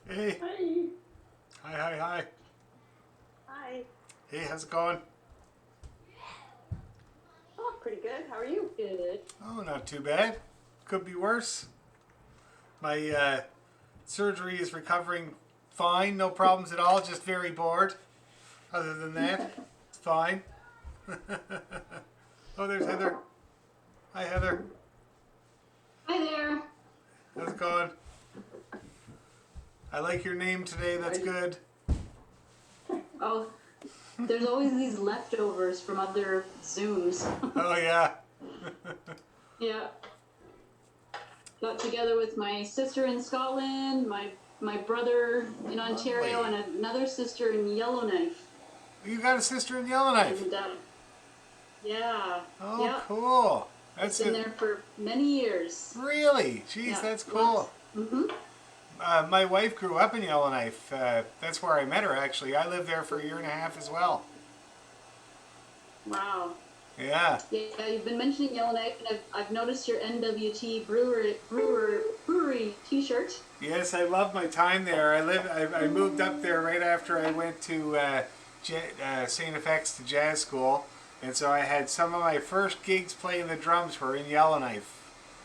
Hey. Hi. Hi, hi, hi. Hi. Hey, how's it going? Oh, pretty good. How are you? Good. Oh, not too bad. Could be worse. My surgery is recovering fine, no problems at all, just very bored. Other than that, it's fine. Oh, there's Heather. Hi, Heather. Hi there. How's it going? I like your name today, that's good. Oh, there's always these leftovers from other Zooms. Oh, yeah. Yeah. Got together with my sister in Scotland, my brother in Ontario, Lovely. and another sister in Yellowknife. You got a sister in Yellowknife. And yeah, Oh, yeah, cool. it's That's been it. there for many years. Really? Jeez, Yeah, that's lots. cool. Mm-hmm. My wife grew up in Yellowknife. That's where I met her, actually. I lived there for a year and a half as well. Wow. Yeah. Yeah, you've been mentioning Yellowknife, and I've noticed your NWT brewery T-shirt. Yes, I love my time there. I moved up there right after I went to St. FX to jazz school, and so I had some of my first gigs playing the drums were in Yellowknife.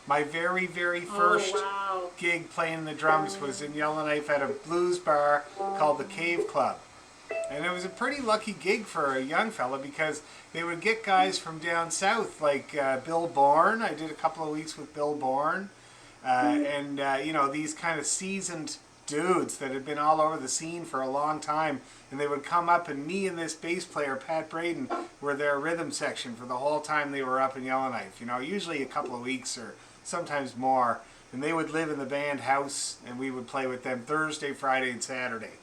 My very, very Oh first wow. gig playing the drums was in Yellowknife at a blues bar called the Cave Club. And it was a pretty lucky gig for a young fella because they would get guys from down south like Bill Bourne. I did a couple of weeks with Bill Bourne. And you know, these kind of seasoned dudes that had been all over the scene for a long time, and they would come up, and me and this bass player Pat Braden were their rhythm section for the whole time they were up in Yellowknife. You know, usually a couple of weeks or sometimes more, and they would live in the band house, and we would play with them Thursday, Friday, and Saturday.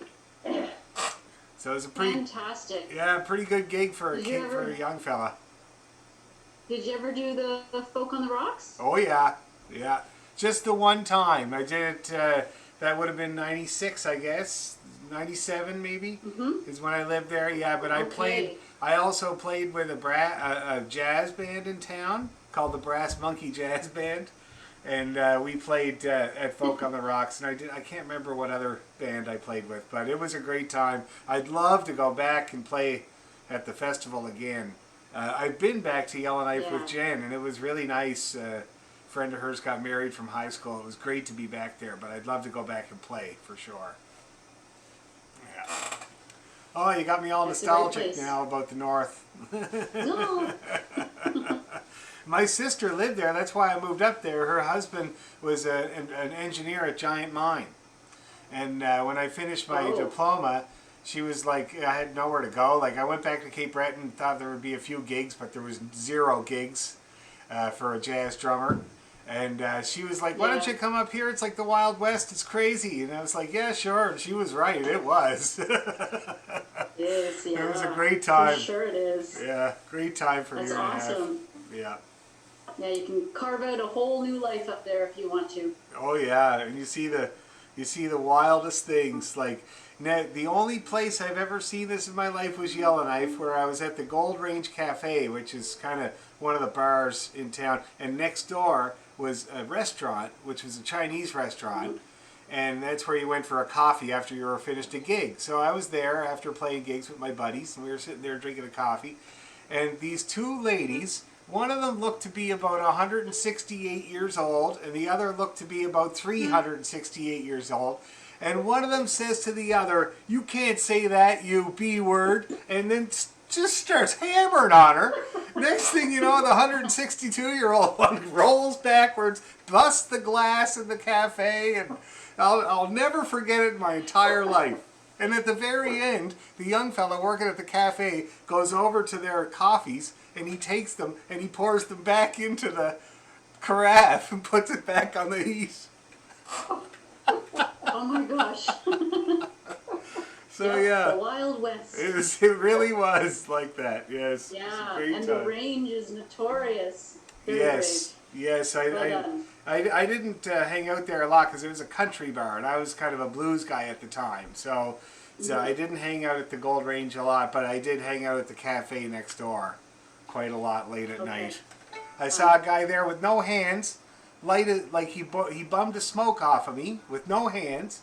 So it was a Fantastic. pretty good gig for a Did you kid, for ever a young fella. did you ever do the Folk on the Rocks? Oh yeah, yeah. Just the one time I did it. That would have been '96, I guess. '97 maybe Mm-hmm. is when I lived there. Yeah, but I played. Okay. I also played with a jazz band in town called the Brass Monkey Jazz Band, and we played at Folk on the Rocks. And I can't remember what other band I played with, but it was a great time. I'd love to go back and play at the festival again. I've been back to Yellowknife with Yeah. Jen, and it was really nice. Friend of hers got married from high school. It was great to be back there, but I'd love to go back and play for sure. Yeah. Oh, you got me all That's a great nostalgic place. now about the North. No. My sister lived there. That's why I moved up there. Her husband was an engineer at Giant Mine. And when I finished my Oh. diploma, she was like, I had nowhere to go. Like, I went back to Cape Breton, thought there would be a few gigs, but there was zero gigs for a jazz drummer. And she was like, why don't Yeah. you come up here? It's like the Wild West. It's crazy. And I was like, yeah, sure. And she was right. It was. It is, It was a yeah. great For time. sure it is. Yeah, great time for a That's year and a half. awesome. Yeah. Yeah, you can carve out a whole new life up there if you want to. Oh yeah, and you see the wildest things. Like the only place I've ever seen this in my life was Yellowknife, where I was at the Gold Range Cafe, which is kind of one of the bars in town, and next door was a restaurant, which was a Chinese restaurant, and that's where you went for a coffee after you were finished a gig. So I was there after playing gigs with my buddies, and we were sitting there drinking a coffee, and these two ladies. One of them looked to be about 168 years old, and the other looked to be about 368 years old. And one of them says to the other, "You can't say that, you B word," and then just starts hammering on her. Next thing you know, the 162-year-old one rolls backwards, busts the glass in the cafe, and I'll never forget it in my entire life. And at the very end, the young fellow working at the cafe goes over to their coffees and he takes them and he pours them back into the carafe and puts it back on the heat. Oh my gosh. So Yes, the yeah, Wild West. it really was like that. Yes, it was a Yeah, great and the time. range is notorious. Very Yes, yes. brave. Well done. I didn't hang out there a lot because it was a country bar, and I was kind of a blues guy at the time. So I didn't hang out at the Gold Range a lot, but I did hang out at the cafe next door quite a lot late at Okay. night. I saw a guy there with no hands, lighted like he bummed the smoke off of me with no hands,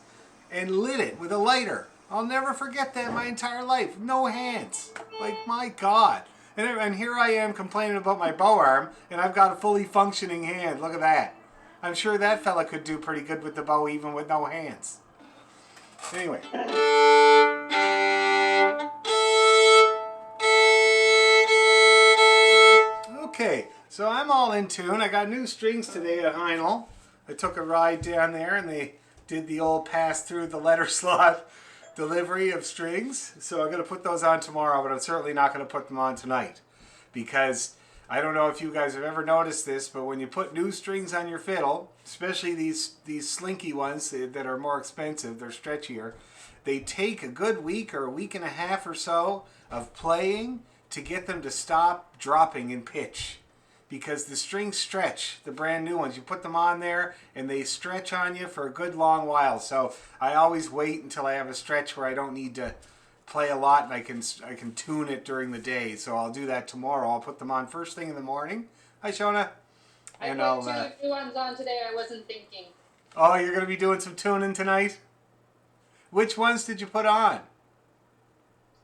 and lit it with a lighter. I'll never forget that my entire life. No hands. Like, my God. And here I am complaining about my bow arm, and I've got a fully functioning hand. Look at that. I'm sure that fella could do pretty good with the bow even with no hands. Anyway. Okay, so I'm all in tune. I got new strings today at Heinl. I took a ride down there and they did the old pass through the letter slot delivery of strings. So I'm going to put those on tomorrow, but I'm certainly not going to put them on tonight. Because I don't know if you guys have ever noticed this, but when you put new strings on your fiddle, especially these slinky ones that are more expensive, they're stretchier, they take a good week or a week and a half or so of playing to get them to stop dropping in pitch. Because the strings stretch, the brand new ones. You put them on there and they stretch on you for a good long while. So I always wait until I have a stretch where I don't need to play a lot and I can tune it during the day. So I'll do that tomorrow. I'll put them on first thing in the morning. Hi, Shona. And I put two new ones on today. I wasn't thinking. Oh, you're going to be doing some tuning tonight? Which ones did you put on?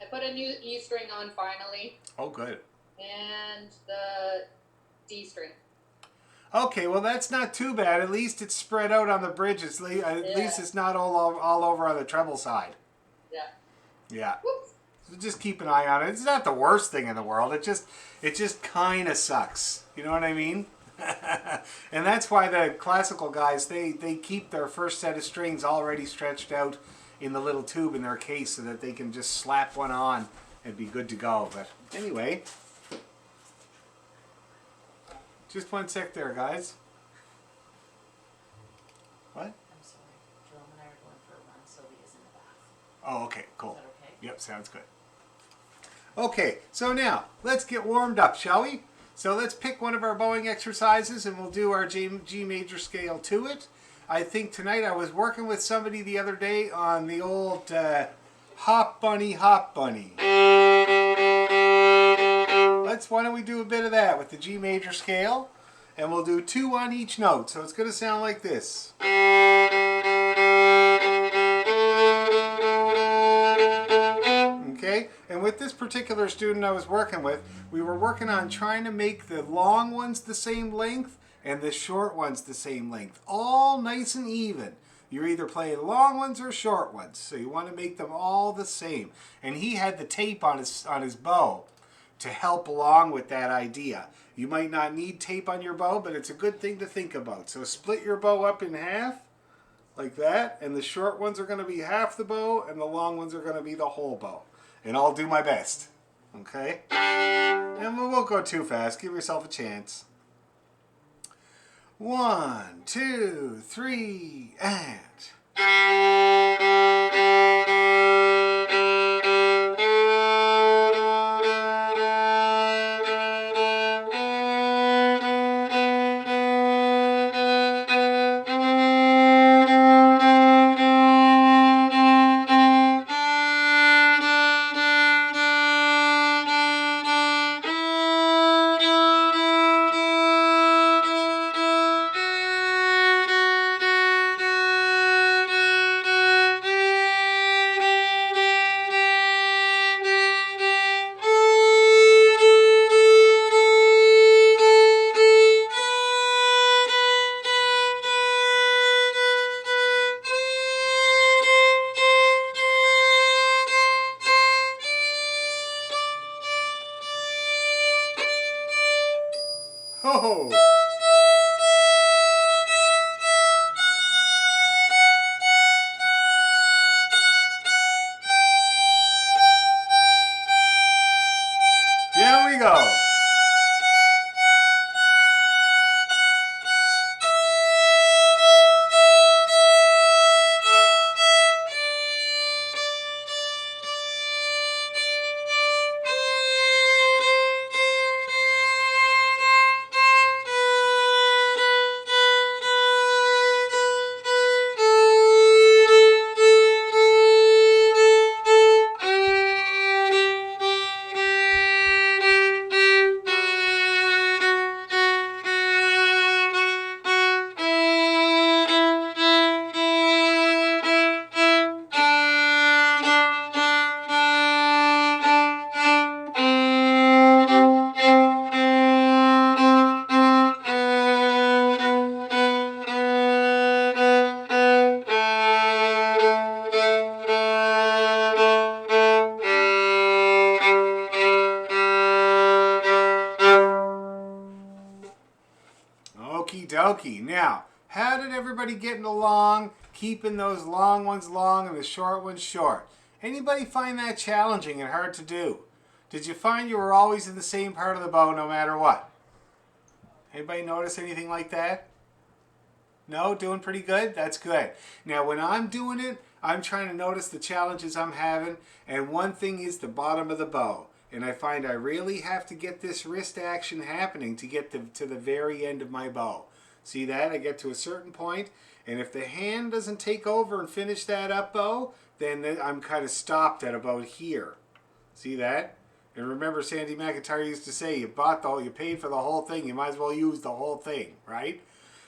I put a new E string on finally. Oh, good. And the D string. Okay, well that's not too bad. At least it's spread out on the bridge. At least it's not all over on the treble side. Yeah. Yeah. Whoops. So just keep an eye on it. It's not the worst thing in the world. It just kind of sucks. You know what I mean? And that's why the classical guys they keep their first set of strings already stretched out in the little tube in their case so that they can just slap one on and be good to go. But anyway, just one sec there, guys. What? I'm sorry. Jerome and I are going for a run. Sylvia's in the bath. Oh, okay, cool. Is that okay? Yep, sounds good. Okay, so now let's get warmed up, shall we? So let's pick one of our bowing exercises and we'll do our G major scale to it. I think tonight I was working with somebody the other day on the old Hop Bunny, Hop Bunny. Why don't we do a bit of that with the G major scale, and we'll do 2 on each note. So it's going to sound like this. Okay, and with this particular student I was working with, we were working on trying to make the long ones the same length and the short ones the same length. All nice and even. You're either playing long ones or short ones, so you want to make them all the same. And he had the tape on his bow to help along with that idea. You might not need tape on your bow, but it's a good thing to think about. So split your bow up in half, like that, and the short ones are going to be half the bow, and the long ones are going to be the whole bow. And I'll do my best, okay? And we won't go too fast. Give yourself a chance. 1, 2, 3, and... dokie. Now, how did everybody getting along, keeping those long ones long and the short ones short? Anybody find that challenging and hard to do? Did you find you were always in the same part of the bow no matter what? Anybody notice anything like that? No? Doing pretty good? That's good. Now, when I'm doing it, I'm trying to notice the challenges I'm having, and one thing is the bottom of the bow. And I find I really have to get this wrist action happening to get to the very end of my bow. See that? I get to a certain point, and if the hand doesn't take over and finish that up bow, then I'm kind of stopped at about here. See that? And remember, Sandy McIntyre used to say, you paid for the whole thing, you might as well use the whole thing, right?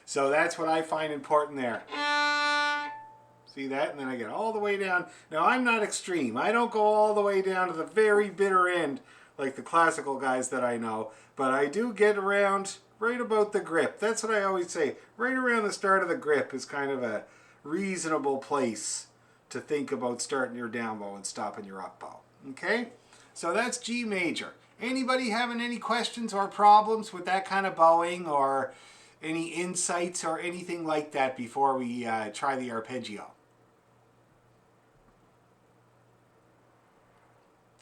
So that's what I find important there. See that? And then I get all the way down. Now, I'm not extreme. I don't go all the way down to the very bitter end like the classical guys that I know. But I do get around right about the grip. That's what I always say. Right around the start of the grip is kind of a reasonable place to think about starting your down bow and stopping your up bow. Okay? So that's G major. Anybody having any questions or problems with that kind of bowing, or any insights or anything like that before we try the arpeggio?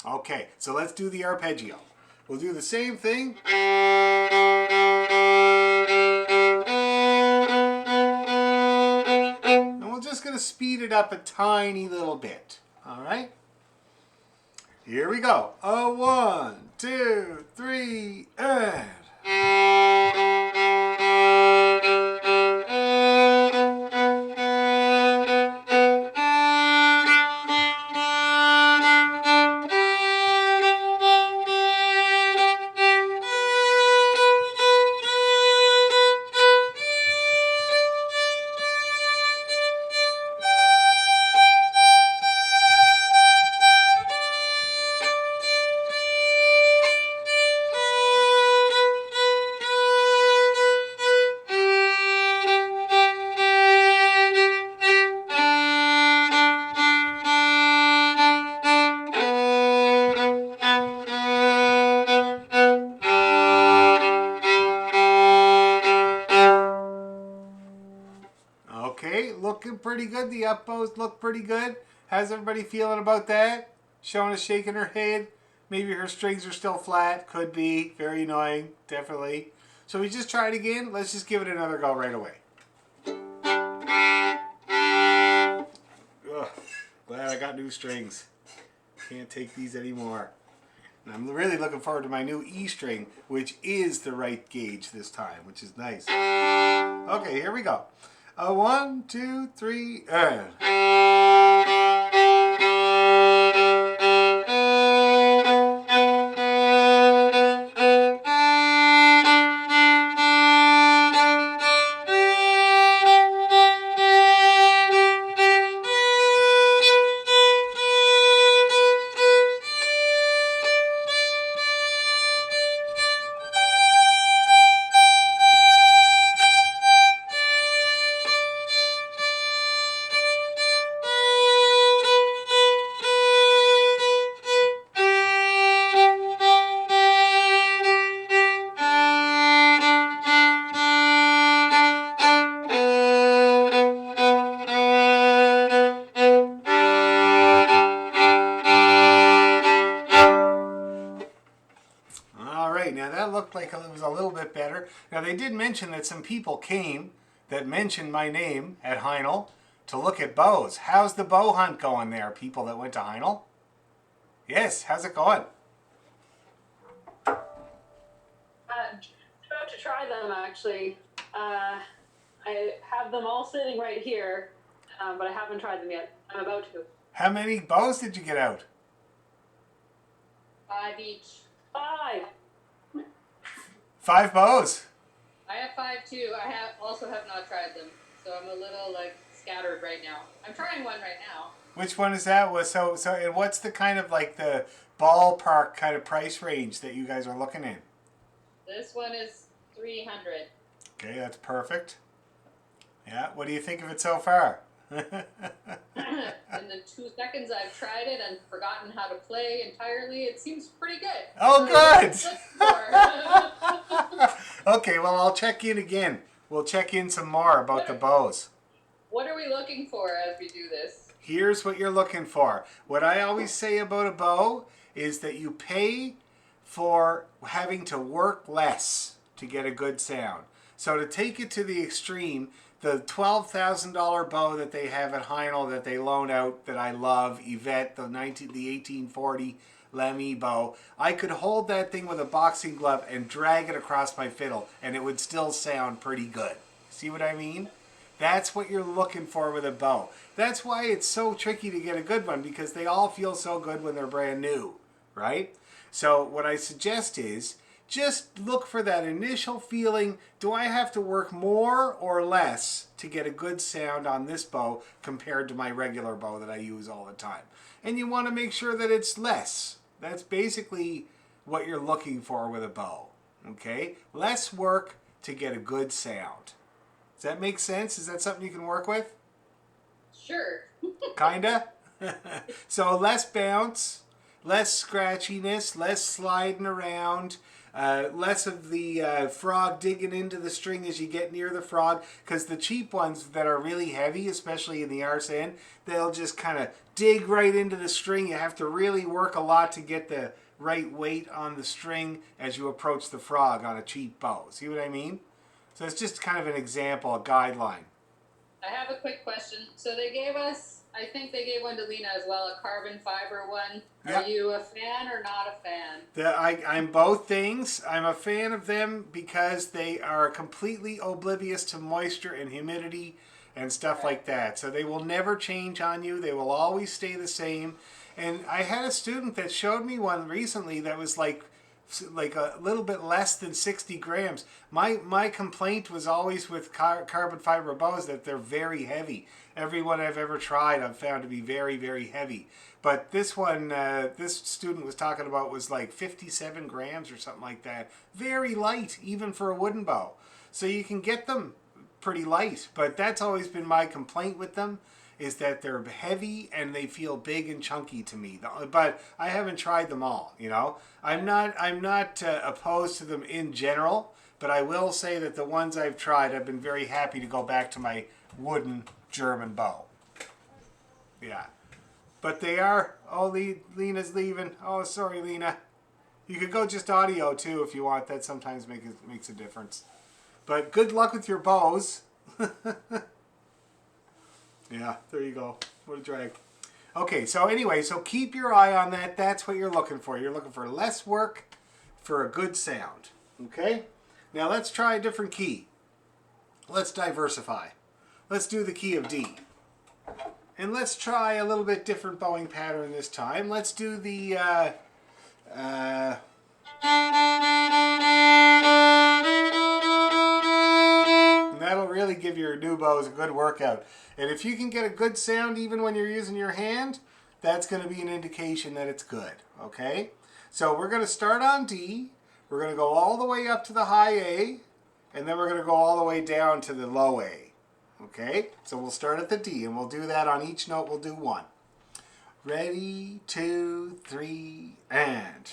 Okay, so let's do the arpeggio. We'll do the same thing. And we're just going to speed it up a tiny little bit. All right? Here we go. A 1, 2, 3, and... Okay, looking pretty good. The up bows look pretty good. How's everybody feeling about that? Shona's shaking her head. Maybe her strings are still flat. Could be. Very annoying. Definitely. So we just try it again. Let's just give it another go right away. Ugh, glad I got new strings. Can't take these anymore. And I'm really looking forward to my new E string, which is the right gauge this time, which is nice. Okay, here we go. A 1, 2, 3, and... Now that looked like it was a little bit better. Now they did mention that some people came that mentioned my name at Heinel to look at bows. How's the bow hunt going there, people that went to Heinel? Yes, how's it going? About to try them, actually. I have them all sitting right here, but I haven't tried them yet. I'm about to. How many bows did you get out? 5 each. 5. 5 bows. I have 5 too. I also have not tried them, so I'm a little like scattered right now. I'm trying one right now. Which one is that? And what's the kind of like the ballpark kind of price range that you guys are looking in? This one is 300. Okay, that's perfect. Yeah, what do you think of it so far? In the 2 seconds I've tried it and forgotten how to play entirely, it seems pretty good. Oh, good! Let's score. Okay, well, I'll check in again we'll check in some more about the bows. What are we looking for as we do this? Here's what you're looking for. What I always say about a bow is that you pay for having to work less to get a good sound. So to take it to the extreme, the $12,000 bow that they have at Heinel that they loan out that I love, Yvette, the 1840 Lamy bow, I could hold that thing with a boxing glove and drag it across my fiddle and it would still sound pretty good. See what I mean? That's what you're looking for with a bow. That's why it's so tricky to get a good one, because they all feel so good when they're brand new, right? So what I suggest is just look for that initial feeling. Do I have to work more or less to get a good sound on this bow compared to my regular bow that I use all the time? And you want to make sure that it's less. That's basically what you're looking for with a bow, okay? Less work to get a good sound. Does that make sense? Is that something you can work with? Sure. Kinda? So less bounce, less scratchiness, less sliding around, less of the frog digging into the string as you get near the frog, because the cheap ones that are really heavy, especially in the arse end, they'll just kind of dig right into the string. You have to really work a lot to get the right weight on the string as you approach the frog on a cheap bow. See what I mean? So it's just kind of an example, a guideline. I have a quick question. So they gave us, I think they gave one to Lena as well, a carbon fiber one. Yep. Are you a fan or not a fan? I'm both things. I'm a fan of them because they are completely oblivious to moisture and humidity and stuff like that. So they will never change on you. They will always stay the same. And I had a student that showed me one recently that was like a little bit less than 60 grams. My complaint was always with carbon fiber bows that they're very heavy. Every one I've ever tried I've found to be very, very heavy. But this one, this student was talking about was like 57 grams or something like that. Very light, even for a wooden bow. So you can get them pretty light, but that's always been my complaint with them, is that they're heavy and they feel big and chunky to me. But I haven't tried them all, you know. I'm not opposed to them in general, but I will say that the ones I've tried, I've been very happy to go back to my wooden German bow. Yeah. But they are, oh, Lena's leaving. Oh, sorry, Lena. You could go just audio too if you want. That sometimes makes a difference. But good luck with your bows. Yeah, there you go. What a drag. Okay, so anyway, so keep your eye on that. That's what you're looking for. You're looking for less work for a good sound. Okay? Now let's try a different key. Let's diversify. Let's do the key of D. And let's try a little bit different bowing pattern this time. Let's do the... And that'll really give your new bows a good workout. And if you can get a good sound even when you're using your hand, that's going to be an indication that it's good. Okay? So we're going to start on D. We're going to go all the way up to the high A. And then we're going to go all the way down to the low A. Okay? So we'll start at the D. And we'll do that on each note. We'll do one. Ready, 2, 3, and...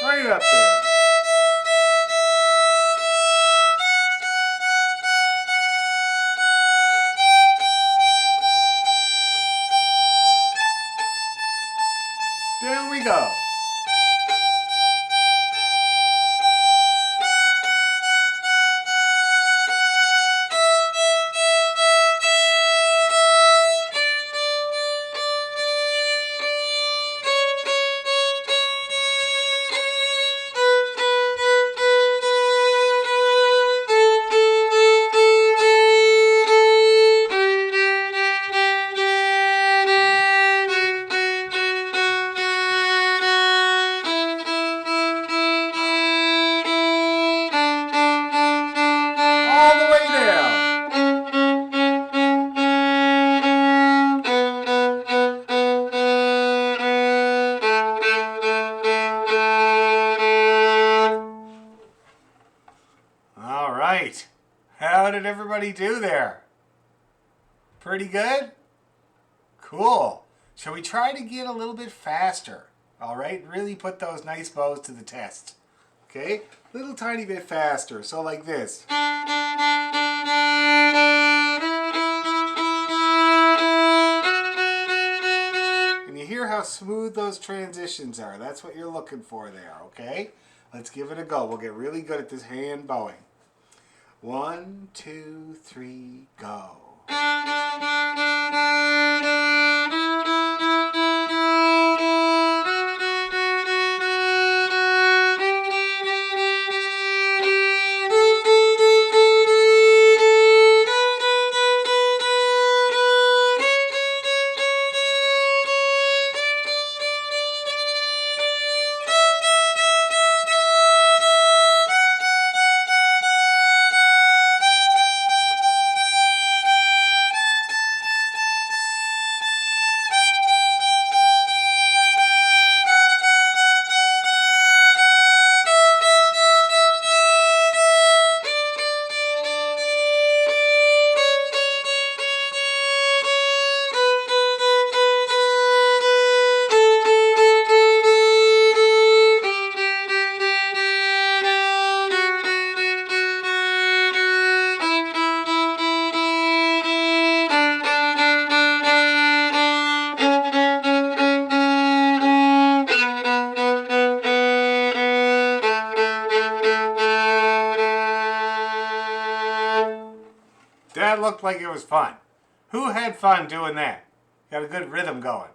Right up there. Down we go. right. How did everybody do there? Pretty good? Cool. Shall we try to get a little bit faster? All right, really put those nice bows to the test. Okay, little tiny bit faster, so like this. And you hear how smooth those transitions are. That's what you're looking for there, okay? Let's give it a go. We'll get really good at this hand bowing. 1, 2, 3, go. That looked like it was fun. Who had fun doing that? Got a good rhythm going.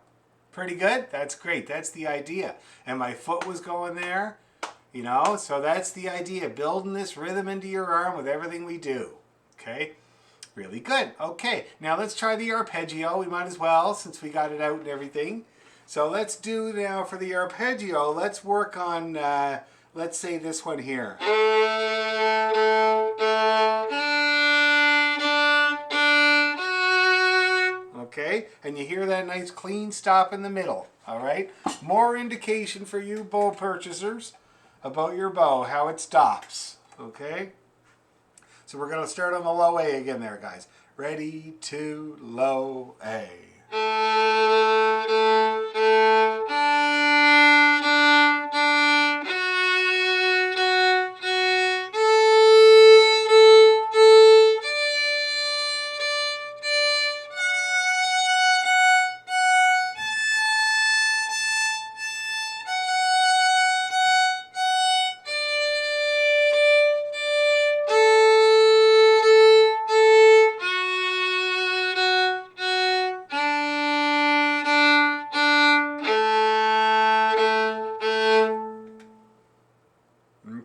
Pretty good? That's great. That's the idea. And my foot was going there, you know, so that's the idea. Building this rhythm into your arm with everything we do. Okay? Really good. Okay, now let's try the arpeggio. We might as well, since we got it out and everything. So let's do now for the arpeggio, let's work on, let's say this one here. Okay, and you hear that nice clean stop in the middle, all right? More indication for you bow purchasers about your bow, how it stops, okay? So we're going to start on the low A again there, guys. Ready, 2, low A.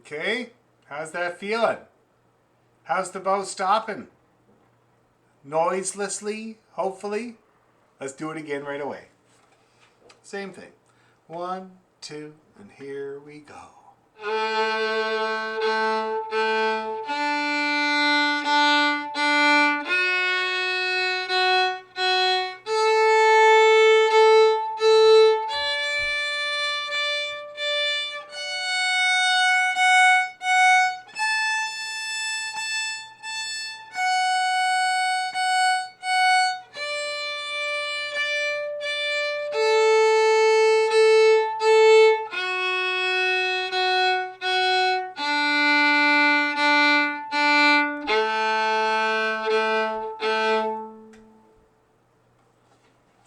Okay, how's that feeling? How's the bow stopping? Noiselessly, hopefully? Let's do it again right away. Same thing. 1, 2, and here we go.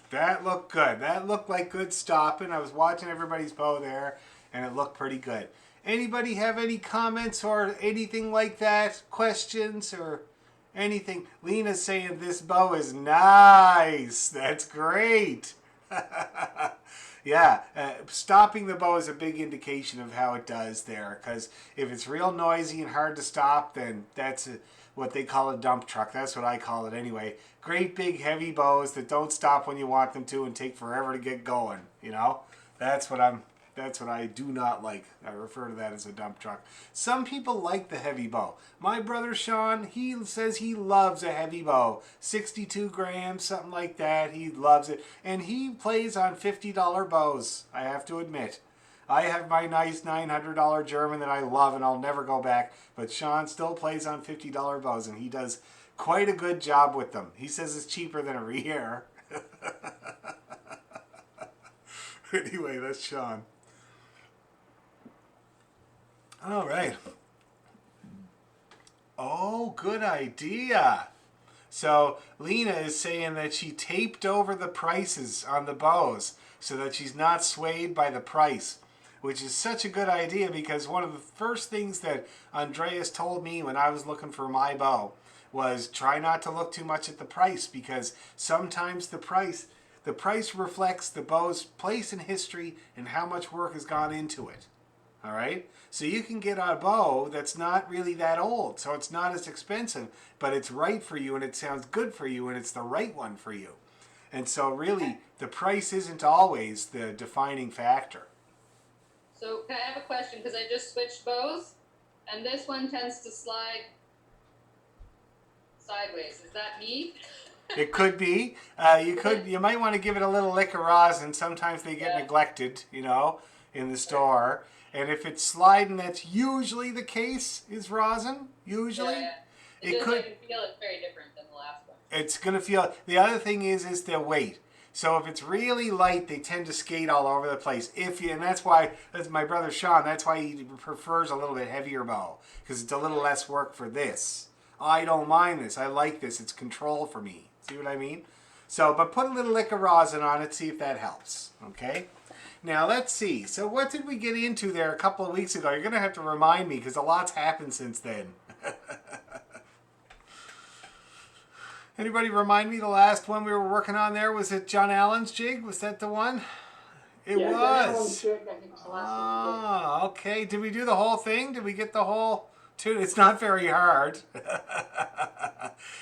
That looked good. That looked like good stopping. I was watching everybody's bow there, and it looked pretty good. Anybody have any comments or anything like that? Questions or anything? Lena's saying this bow is nice. That's great. Yeah, stopping the bow is a big indication of how it does there, because if it's real noisy and hard to stop, then that's what they call a dump truck. That's what I call it anyway. Great big heavy bows that don't stop when you want them to and take forever to get going, you know? That's what I do not like. I refer to that as a dump truck. Some people like the heavy bow. My brother Sean, he says he loves a heavy bow. 62 grams, something like that. He loves it. And he plays on $50 bows, I have to admit. I have my nice $900 German that I love and I'll never go back. But Sean still plays on $50 bows and he does quite a good job with them. He says it's cheaper than a Rier. Anyway, that's Sean. All right. Oh, good idea. So Lena is saying that she taped over the prices on the bows so that she's not swayed by the price, which is such a good idea because one of the first things that Andreas told me when I was looking for my bow was try not to look too much at the price because sometimes the price reflects the bow's place in history and how much work has gone into it. All right? So you can get a bow that's not really that old, so it's not as expensive, but it's right for you and it sounds good for you and it's the right one for you. And so really, the price isn't always the defining factor. So can I have a question? Because I just switched bows, and this one tends to slide sideways. Is that me? It could be. You might want to give it a little lick of rosin. Sometimes they get neglected, in the store. And if it's sliding, that's usually the case, is rosin. Usually. Yeah. It just, could. I can feel it's very different than the last one. It's going to feel. The other thing is the weight. So if it's really light, they tend to skate all over the place. And that's my brother Sean, that's why he prefers a little bit heavier bow. Because it's a little less work for this. I don't mind this. I like this. It's control for me. See what I mean? So, but put a little lick of rosin on it, see if that helps. Okay? Now, let's see. So what did we get into there a couple of weeks ago? You're going to have to remind me because a lot's happened since then. Anybody remind me the last one we were working on there? Was it John Allen's jig? Was that the one? It Yeah, was. Jig, I think was the last one we did. Ah, okay. Did we do the whole thing? Did we get the whole tune? It's not very hard.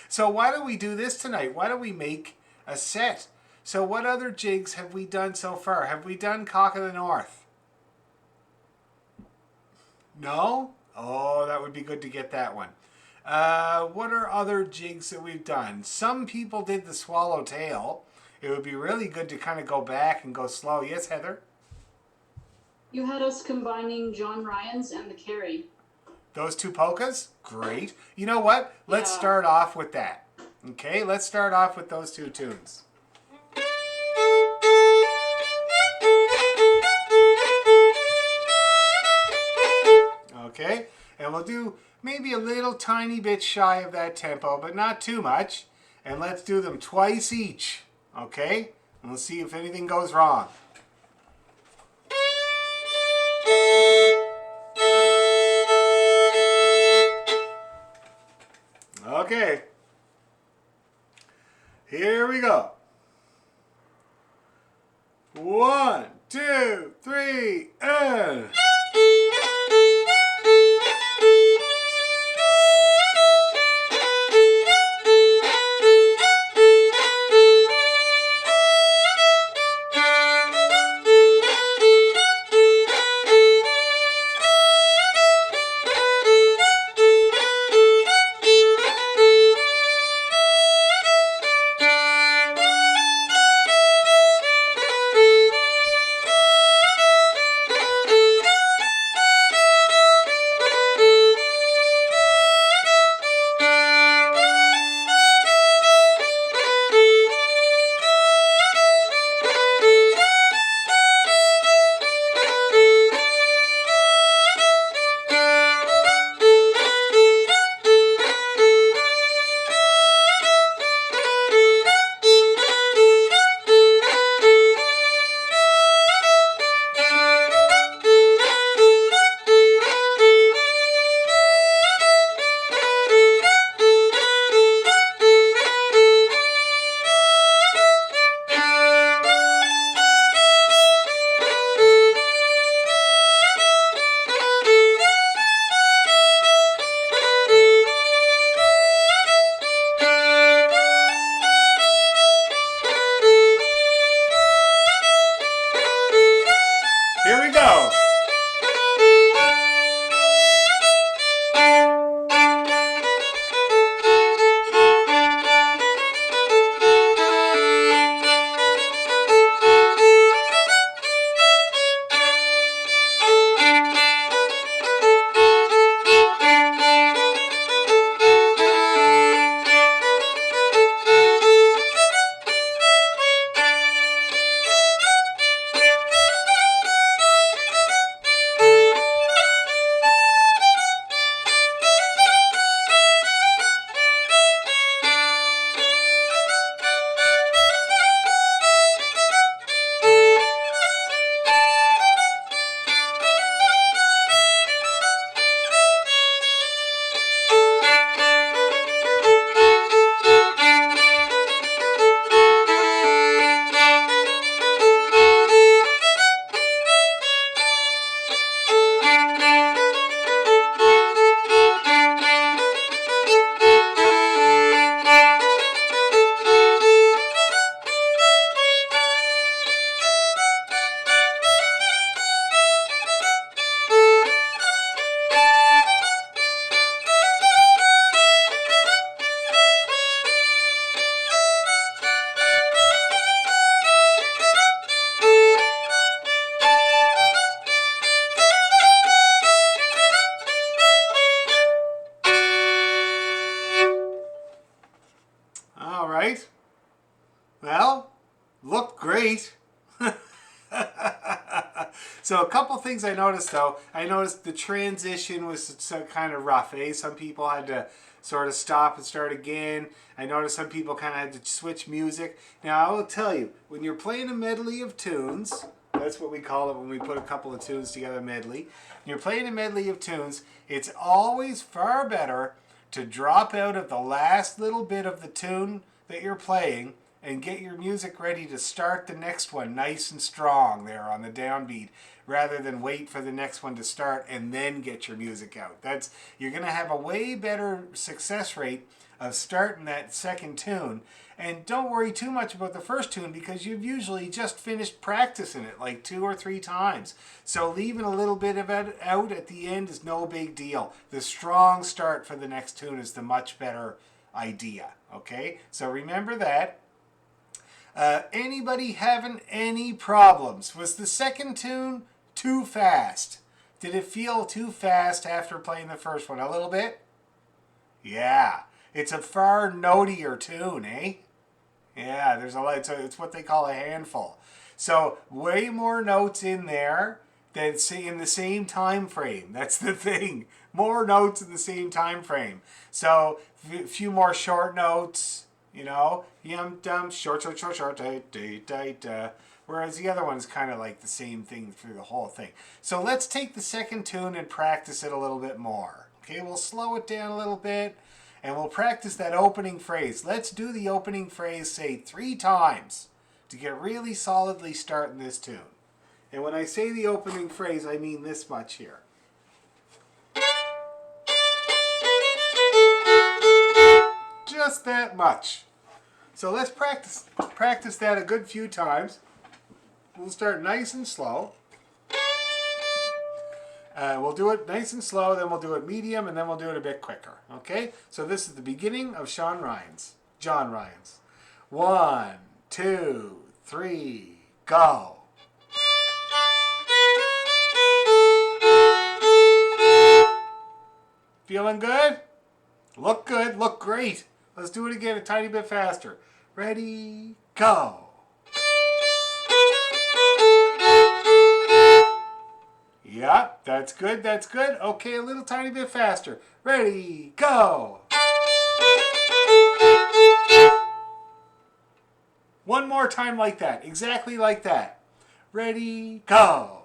So why don't we do this tonight? Why don't we make a set? So what other jigs have we done so far? Have we done Cock of the North? No? Oh, that would be good to get that one. What are other jigs that we've done? Some people did the swallowtail. It would be really good to kind of go back and go slow. Yes, Heather? You had us combining John Ryan's and the Carry. Those two polkas? Great. You know what? Let's Yeah. start off with that. Okay, let's start off with those two tunes. Okay, and we'll do maybe a little tiny bit shy of that tempo, but not too much. And let's do them twice each. Okay? And we'll see if anything goes wrong. Okay. Here we go. 1, 2, 3, and... couple things I noticed though. I noticed the transition was so kind of rough. Some people had to sort of stop and start again. I noticed some people kind of had to switch music. Now I will tell you, when you're playing a medley of tunes, that's what we call it when we put a couple of tunes together, medley. When you're playing a medley of tunes, it's always far better to drop out of the last little bit of the tune that you're playing and get your music ready to start the next one nice and strong there on the downbeat, rather than wait for the next one to start and then get your music out. You're going to have a way better success rate of starting that second tune. And don't worry too much about the first tune, because you've usually just finished practicing it like 2 or 3 times. So leaving a little bit of it out at the end is no big deal. The strong start for the next tune is the much better idea. Okay, so remember that. Anybody having any problems? Was the second tune too fast? Did it feel too fast after playing the first one? A little bit? Yeah. It's a far notier tune, eh? Yeah, there's a lot. It's what they call a handful. So way more notes in there than in the same time frame. That's the thing. More notes in the same time frame. So a few more short notes. You know, yum dum short short short short da da da da. Whereas the other one's kind of like the same thing through the whole thing. So let's take the second tune and practice it a little bit more. Okay, we'll slow it down a little bit and we'll practice that opening phrase. Let's do the opening phrase, say 3 times to get really solidly starting this tune. And when I say the opening phrase, I mean this much here. Just that much. So let's practice that a good few times. We'll start nice and slow. We'll do it nice and slow, then we'll do it medium, and then we'll do it a bit quicker. Okay? So this is the beginning of John Ryan's. 1, 2, 3, go. Feeling good? Look good, look great. Let's do it again a tiny bit faster. Ready, go. Yeah, that's good, that's good. Okay, a little tiny bit faster. Ready, go. One more time like that, exactly like that. Ready, go.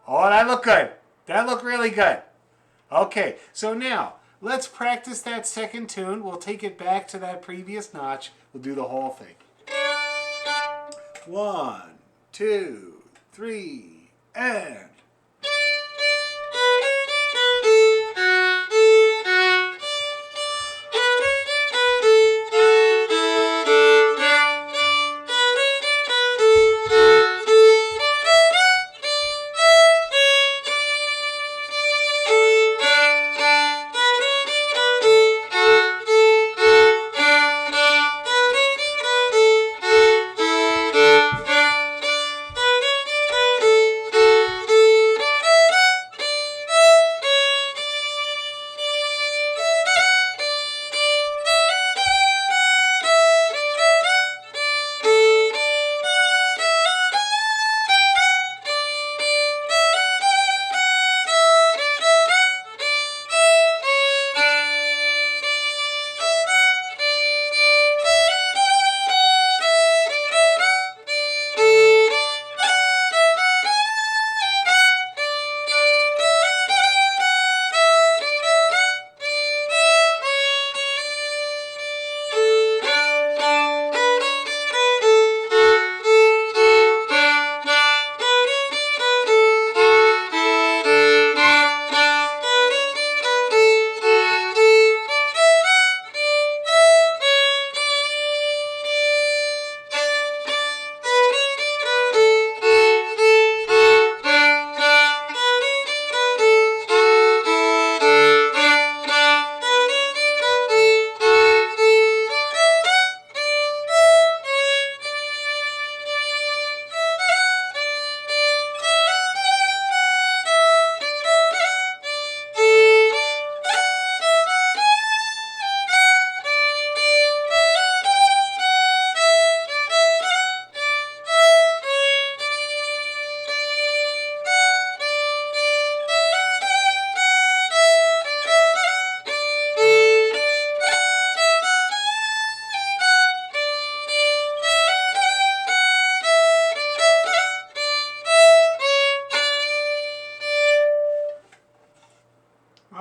Oh, that looked good. That looked really good. Okay, so now let's practice that second tune. We'll take it back to that previous notch. We'll do the whole thing. 1, 2, 3, and...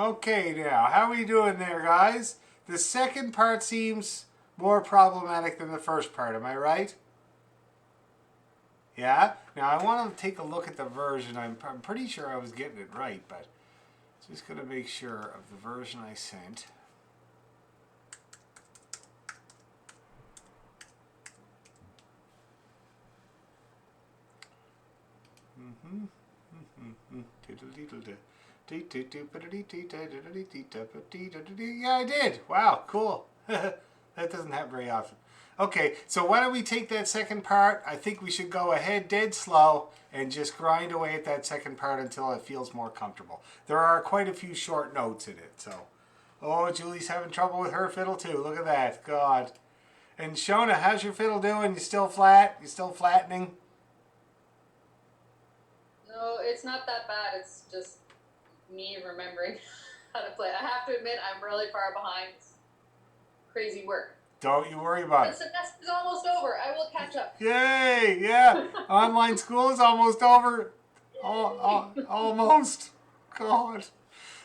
Okay, now, how are we doing there, guys? The second part seems more problematic than the first part, am I right? Yeah? Now, I want to take a look at the version. I'm pretty sure I was getting it right, but just going to make sure of the version I sent. Yeah, I did. Wow, cool. That doesn't happen very often. Okay, so why don't we take that second part? I think we should go ahead dead slow and just grind away at that second part until it feels more comfortable. There are quite a few short notes in it, so. Oh, Julie's having trouble with her fiddle too. Look at that. God. And Shona, how's your fiddle doing? You still flat? You still flattening? No, it's not that bad. It's just me remembering how to play. I have to admit, I'm really far behind. It's crazy work. Don't you worry about The it. semester is almost over. I will catch up. Yay! Yeah, online school is almost over. Almost. God.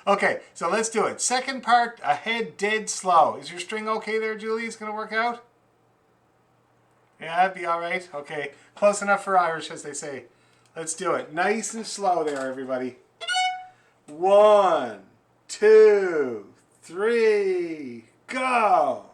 Okay, so let's do it. Second part, ahead, dead slow. Is your string okay there, Julie? It's gonna work out? Yeah, that'd be all right. Okay, close enough for Irish, as they say. Let's do it. Nice and slow there, everybody. 1, 2, 3, go!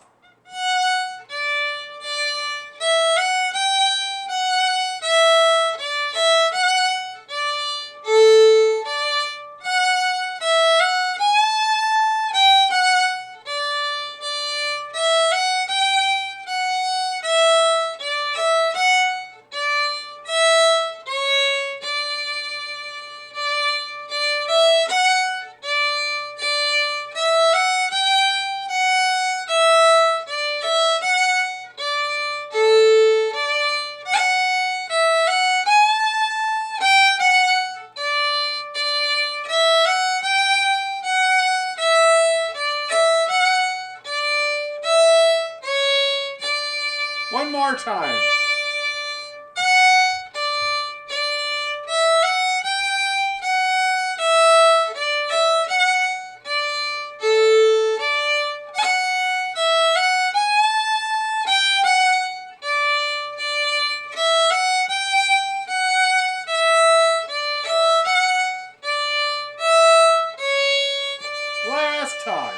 One more time. Last time.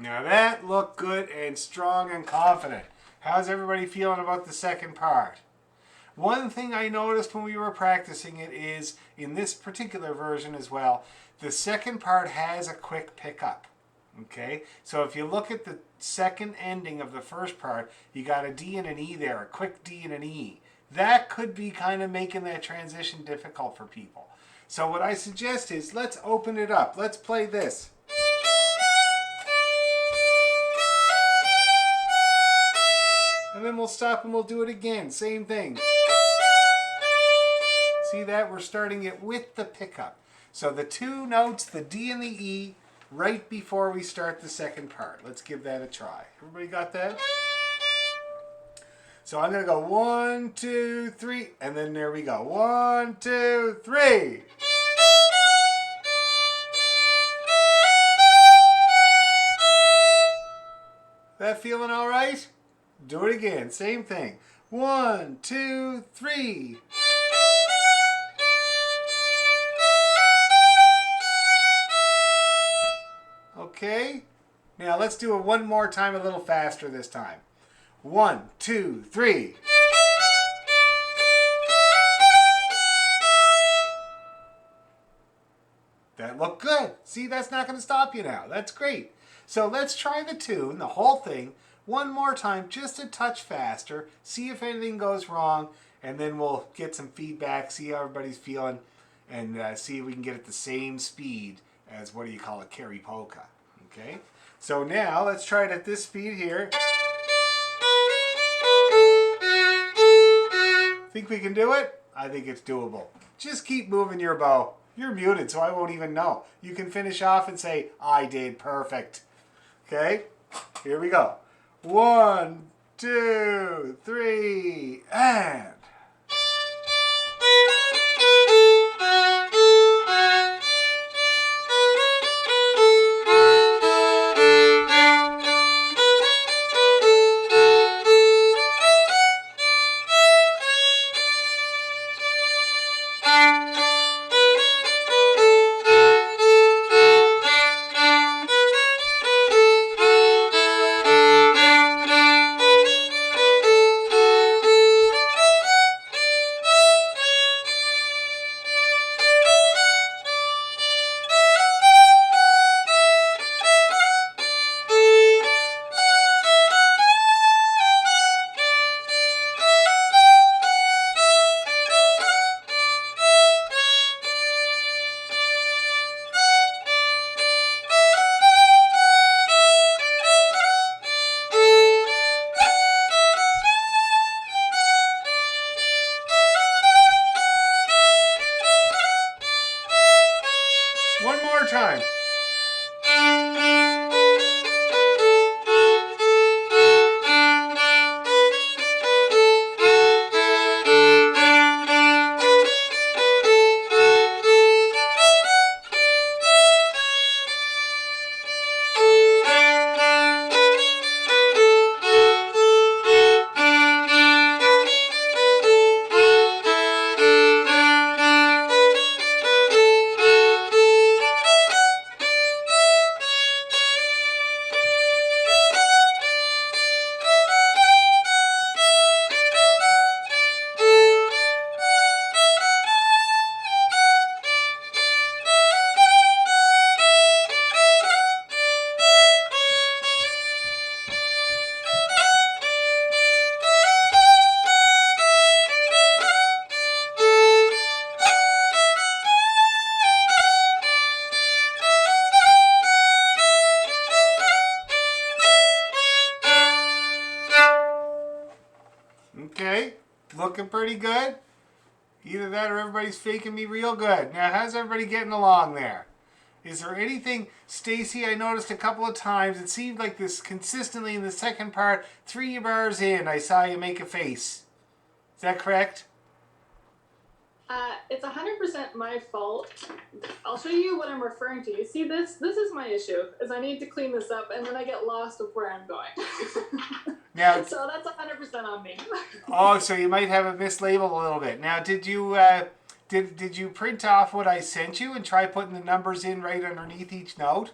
Now that looked good and strong and confident. How's everybody feeling about the second part? One thing I noticed when we were practicing it is, in this particular version as well, the second part has a quick pickup. Okay, so if you look at the second ending of the first part, you got a D and an E there, a quick D and an E. That could be kind of making that transition difficult for people. So what I suggest is, let's open it up. Let's play this. And then we'll stop and we'll do it again. Same thing. See that? We're starting it with the pickup. So the two notes, the D and the E, right before we start the second part. Let's give that a try. Everybody got that? So I'm going to go 1, 2, 3, and then there we go. 1, 2, 3. That feeling all right? Do it again. Same thing. 1, 2, 3. Okay. Now let's do it one more time, a little faster this time. 1, 2, 3. That looked good. See, that's not going to stop you now. That's great. So let's try the tune, the whole thing, one more time, just a touch faster, see if anything goes wrong, and then we'll get some feedback, see how everybody's feeling, and see if we can get at the same speed as, what do you call it, Carrie Polka. Okay, so now let's try it at this speed here. Think we can do it? I think it's doable. Just keep moving your bow. You're muted, so I won't even know. You can finish off and say, I did perfect. Okay, here we go. 1, 2, 3, and... One more time. Okay, looking pretty good. Either that or everybody's faking me real good. Now, how's everybody getting along there? Is there anything, Stacy, I noticed a couple of times, it seemed like this consistently in the second part, 3 bars in, I saw you make a face. Is that correct? It's 100% my fault. I'll show you what I'm referring to. You see this? This is my issue, is I need to clean this up, and then I get lost of where I'm going. Now, So that's 100% on me. oh, so you might have it mislabeled a little bit. Now, did you did you print off what I sent you and try putting the numbers in right underneath each note?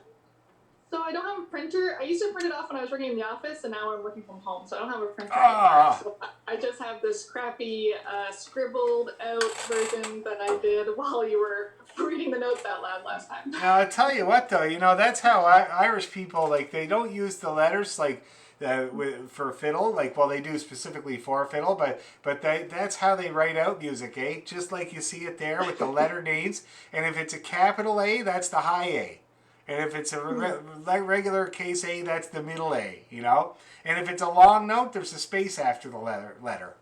So I don't have a printer. I used to print it off when I was working in the office, and now I'm working from home, so I don't have a printer Ah. anymore. So I just have this crappy scribbled out version that I did while you were reading the notes out loud last time. Now, I tell you what, though, you know, that's how Irish people, like, they don't use the letters, like, for fiddle, like, well, they do specifically for fiddle, but that's how they write out music, eh? Just like you see it there with the letter names. And if it's a capital A, that's the high A. And if it's a regular case A, that's the middle A, you know? And if it's a long note, there's a space after the letter.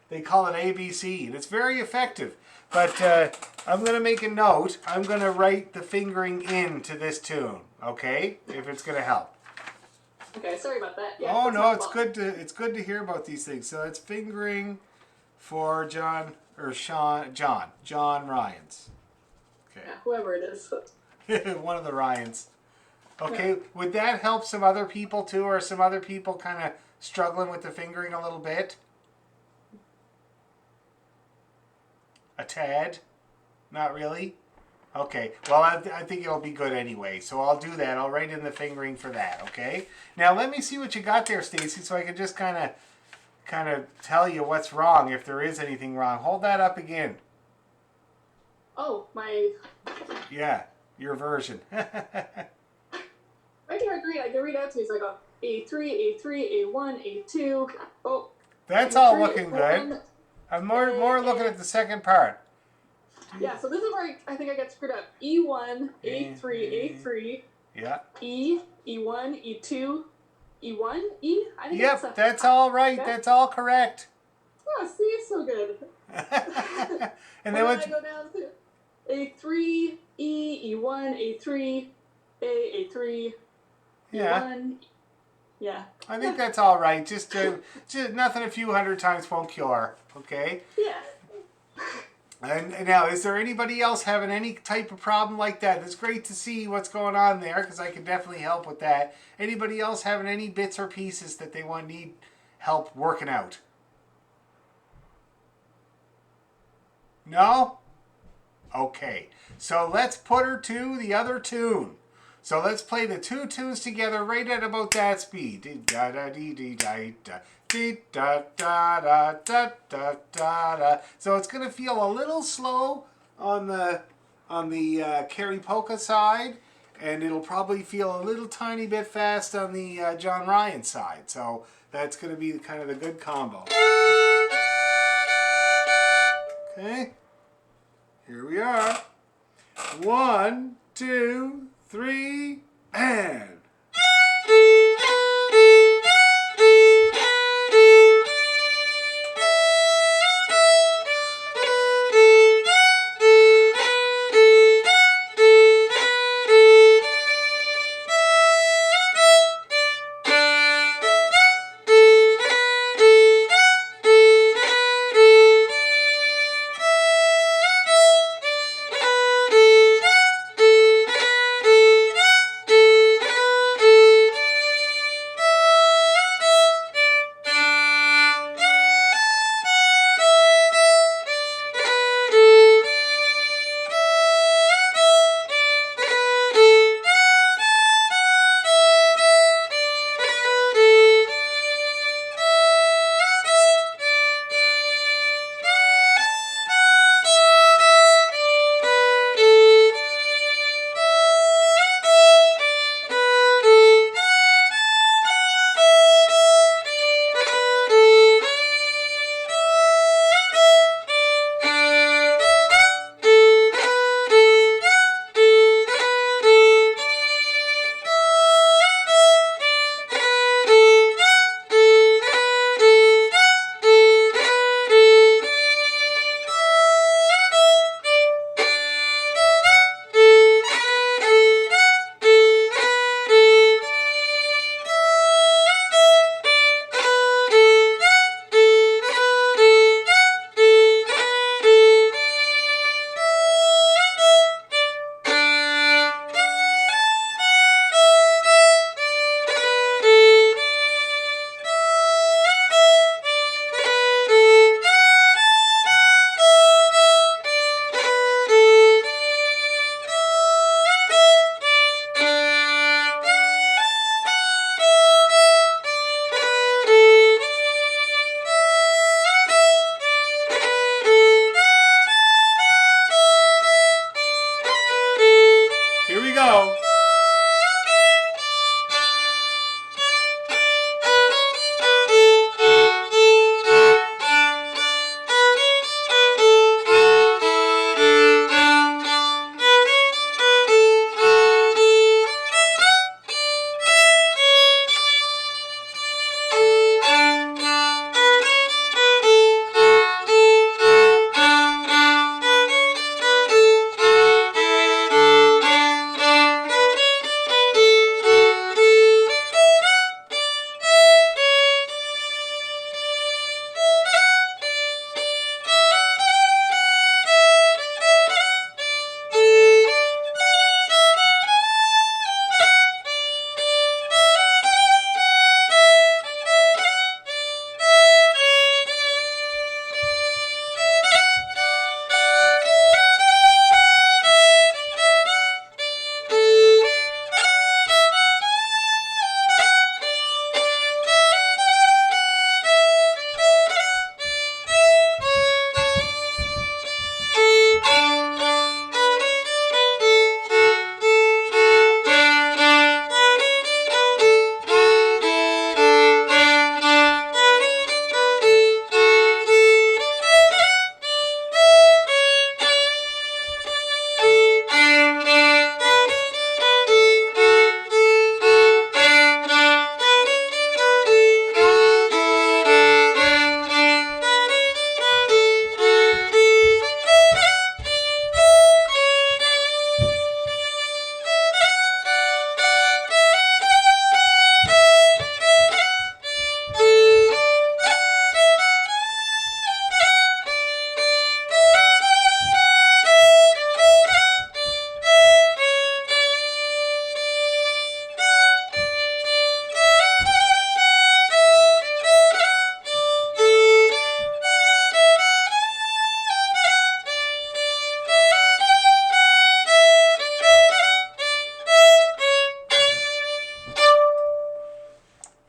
They call it ABC, and it's very effective. But I'm going to make a note. I'm going to write the fingering into this tune, okay? If it's going to help. Okay, sorry about that. Yeah, Oh that's no, my it's fault. good to hear about these things. So it's fingering for John Ryans. Yeah, whoever it is. Okay, one of the Ryans. Okay, would that help some other people too, or some other people kind of struggling with the fingering a little bit? A tad? Not really? Okay, well, I think it'll be good anyway, so I'll do that. I'll write in the fingering for that, okay? Now, let me see what you got there, Stacy, so I can just kind of tell you what's wrong, if there is anything wrong. Hold that up again. Oh, my Yeah, your version. regular green, I can read out to you. So I go A3, A3, A1, A2. Oh, That's A3, all looking A1. good. I'm more looking at the second part. Yeah, so this is where I think I get screwed up. E1, A3, A3, Yeah. E, E1, E2, E1, E? I think Yep, that's that's all right. Okay. That's all correct. Oh, see, so good. And then I what? go down to A3, E, E1, A3, A3, Yeah, E1. Yeah. I think that's all right. Just nothing a few hundred times won't cure. Okay. Yeah. And now, is there anybody else having any type of problem like that? It's great to see what's going on there because I can definitely help with that. Anybody else having any bits or pieces that they need help working out? No? Okay. So let's put her to the other tune. So let's play the two tunes together right at about that speed. Dee da da dee dee da da. Dee da da da da da da da. So it's gonna feel a little slow on the Carrie Polka side, and it'll probably feel a little tiny bit fast on the John Ryan side. So that's gonna be kind of the good combo. Okay. Here we are. 1, 2, 3, and. Here we go.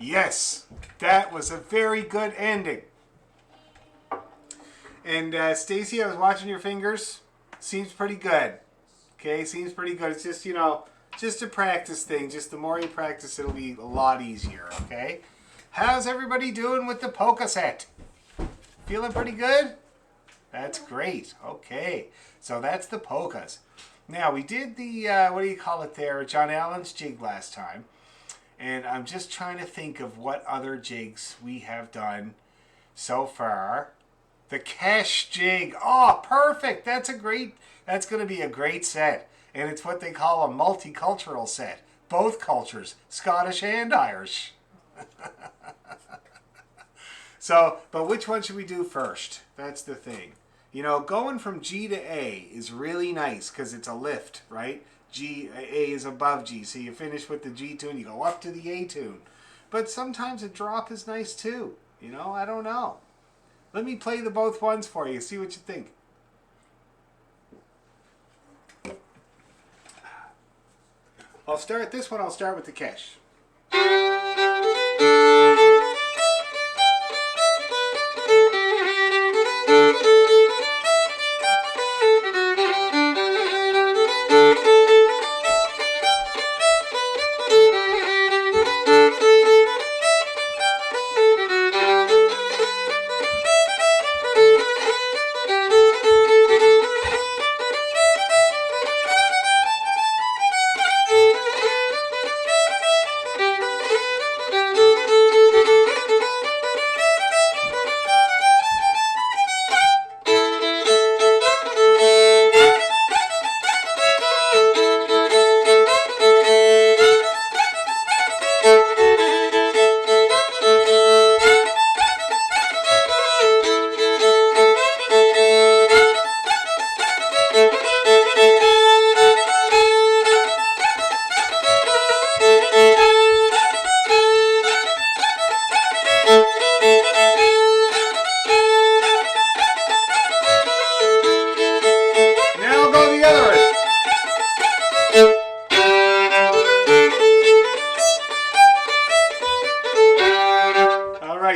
Yes, that was a very good ending. And Stacy, I was watching your fingers. Seems pretty good. Okay, seems pretty good. It's just, just a practice thing. Just the more you practice, it'll be a lot easier, okay? How's everybody doing with the polka set? Feeling pretty good? That's great. Okay, so that's the polkas. Now, we did the, what do you call it there, John Allen's jig last time. And I'm just trying to think of what other jigs we have done so far. The Kesh jig. Oh, perfect. That's going to be a great set. And it's what they call a multicultural set. Both cultures, Scottish and Irish. So, but which one should we do first? That's the thing. Going from G to A is really nice because it's a lift, right? A is above G. So you finish with the G tune, you go up to the A tune. But sometimes a drop is nice too. I don't know. Let me play the both ones for you. See what you think. I'll start with the Kesh.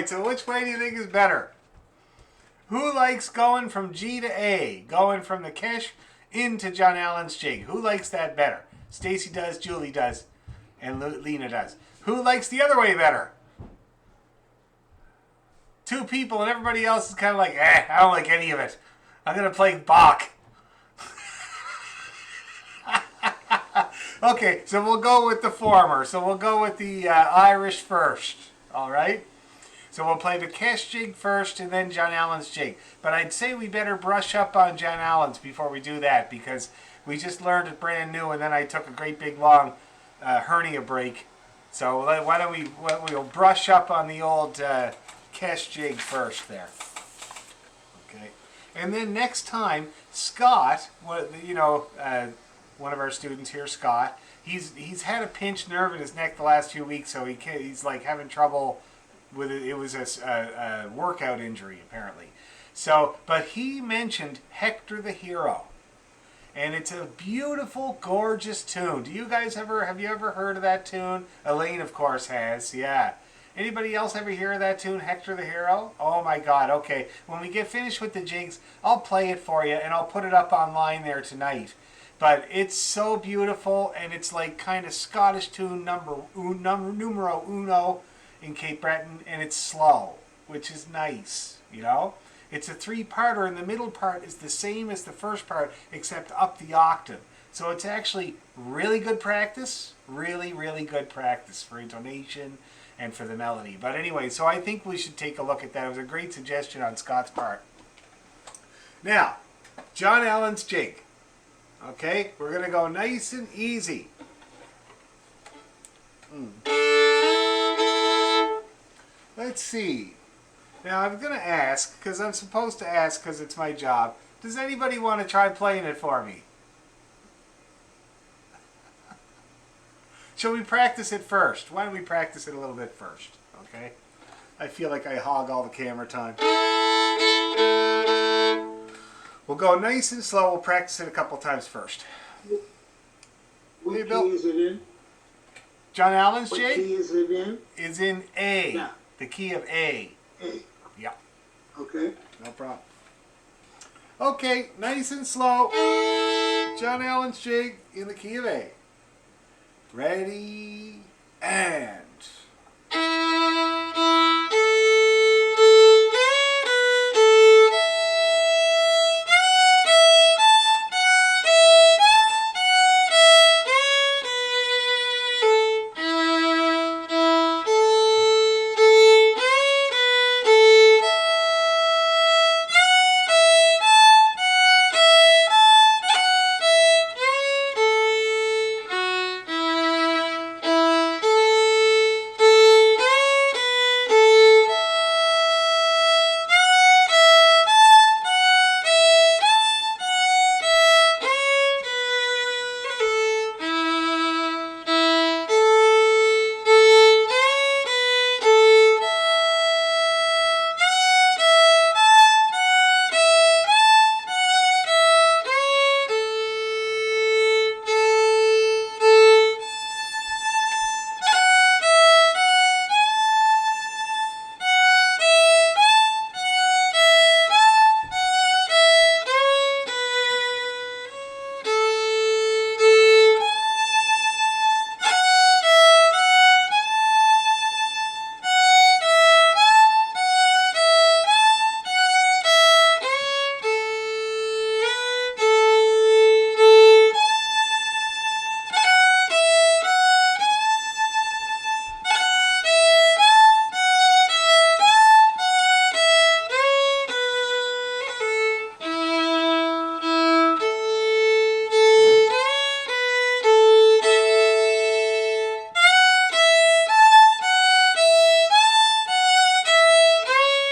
So which way do you think is better? Who likes going from G to A, going from the Kesh into John Allen's jig? Who likes that better? Stacy does, Julie does, and Lena does. Who likes the other way better? 2 people and everybody else is kind of like, I don't like any of it. I'm going to play Bach. Okay, so we'll go with the former. So we'll go with the Irish first, all right? So we'll play the Kesh jig first and then John Allen's jig. But I'd say we better brush up on John Allen's before we do that because we just learned it brand new and then I took a great big long hernia break. So why don't we'll brush up on the old Kesh jig first there. Okay. And then next time, Scott, one of our students here, Scott, he's had a pinched nerve in his neck the last few weeks, so he's like having trouble with it. It was a workout injury apparently. So, but he mentioned Hector the Hero, and it's a beautiful, gorgeous tune. Have you ever heard of that tune? Elaine, of course, has. Yeah. Anybody else ever hear of that tune, Hector the Hero? Oh my God. Okay. When we get finished with the jigs, I'll play it for you and I'll put it up online there tonight. But it's so beautiful, and it's like kind of Scottish tune numero uno in Cape Breton, and it's slow, which is nice, It's a 3-parter, and the middle part is the same as the first part, except up the octave. So it's actually really good practice, really, really good practice for intonation and for the melody. But anyway, so I think we should take a look at that. It was a great suggestion on Scott's part. Now, John Allen's jig. Okay, we're going to go nice and easy. Let's see. Now I'm going to ask, because I'm supposed to ask because it's my job, does anybody want to try playing it for me? Shall we practice it first? Why don't we practice it a little bit first, okay? I feel like I hog all the camera time. We'll go nice and slow. We'll practice it a couple times first. What Hey, key Bill. is it in? John Allen's What jig key is it in? is in A. Yeah. The key of A. A. Yeah, Okay. no problem. Okay, nice and slow. John Allen's jig in the key of A. Ready and.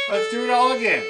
Let's do it all again.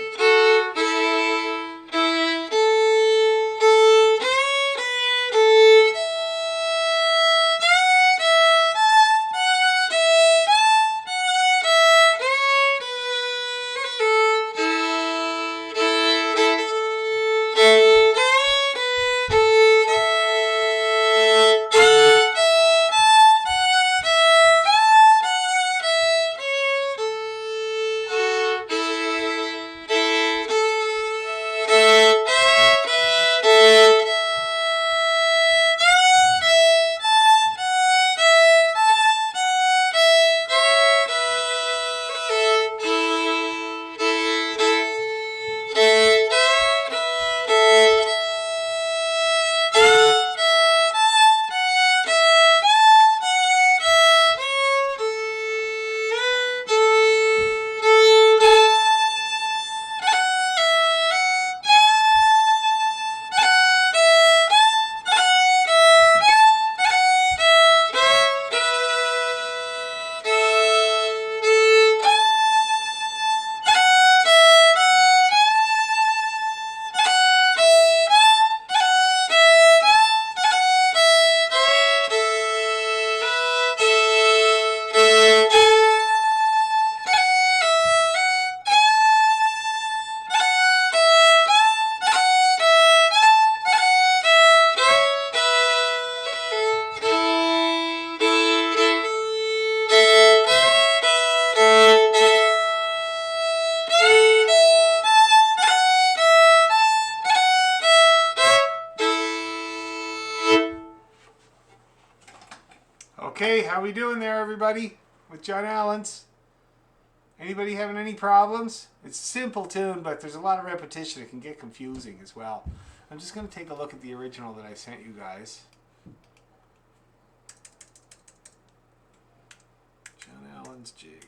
Okay, how we doing there, everybody? With John Allen's? Anybody having any problems? It's a simple tune, but there's a lot of repetition. It can get confusing as well. I'm just going to take a look at the original that I sent you guys. John Allen's jig.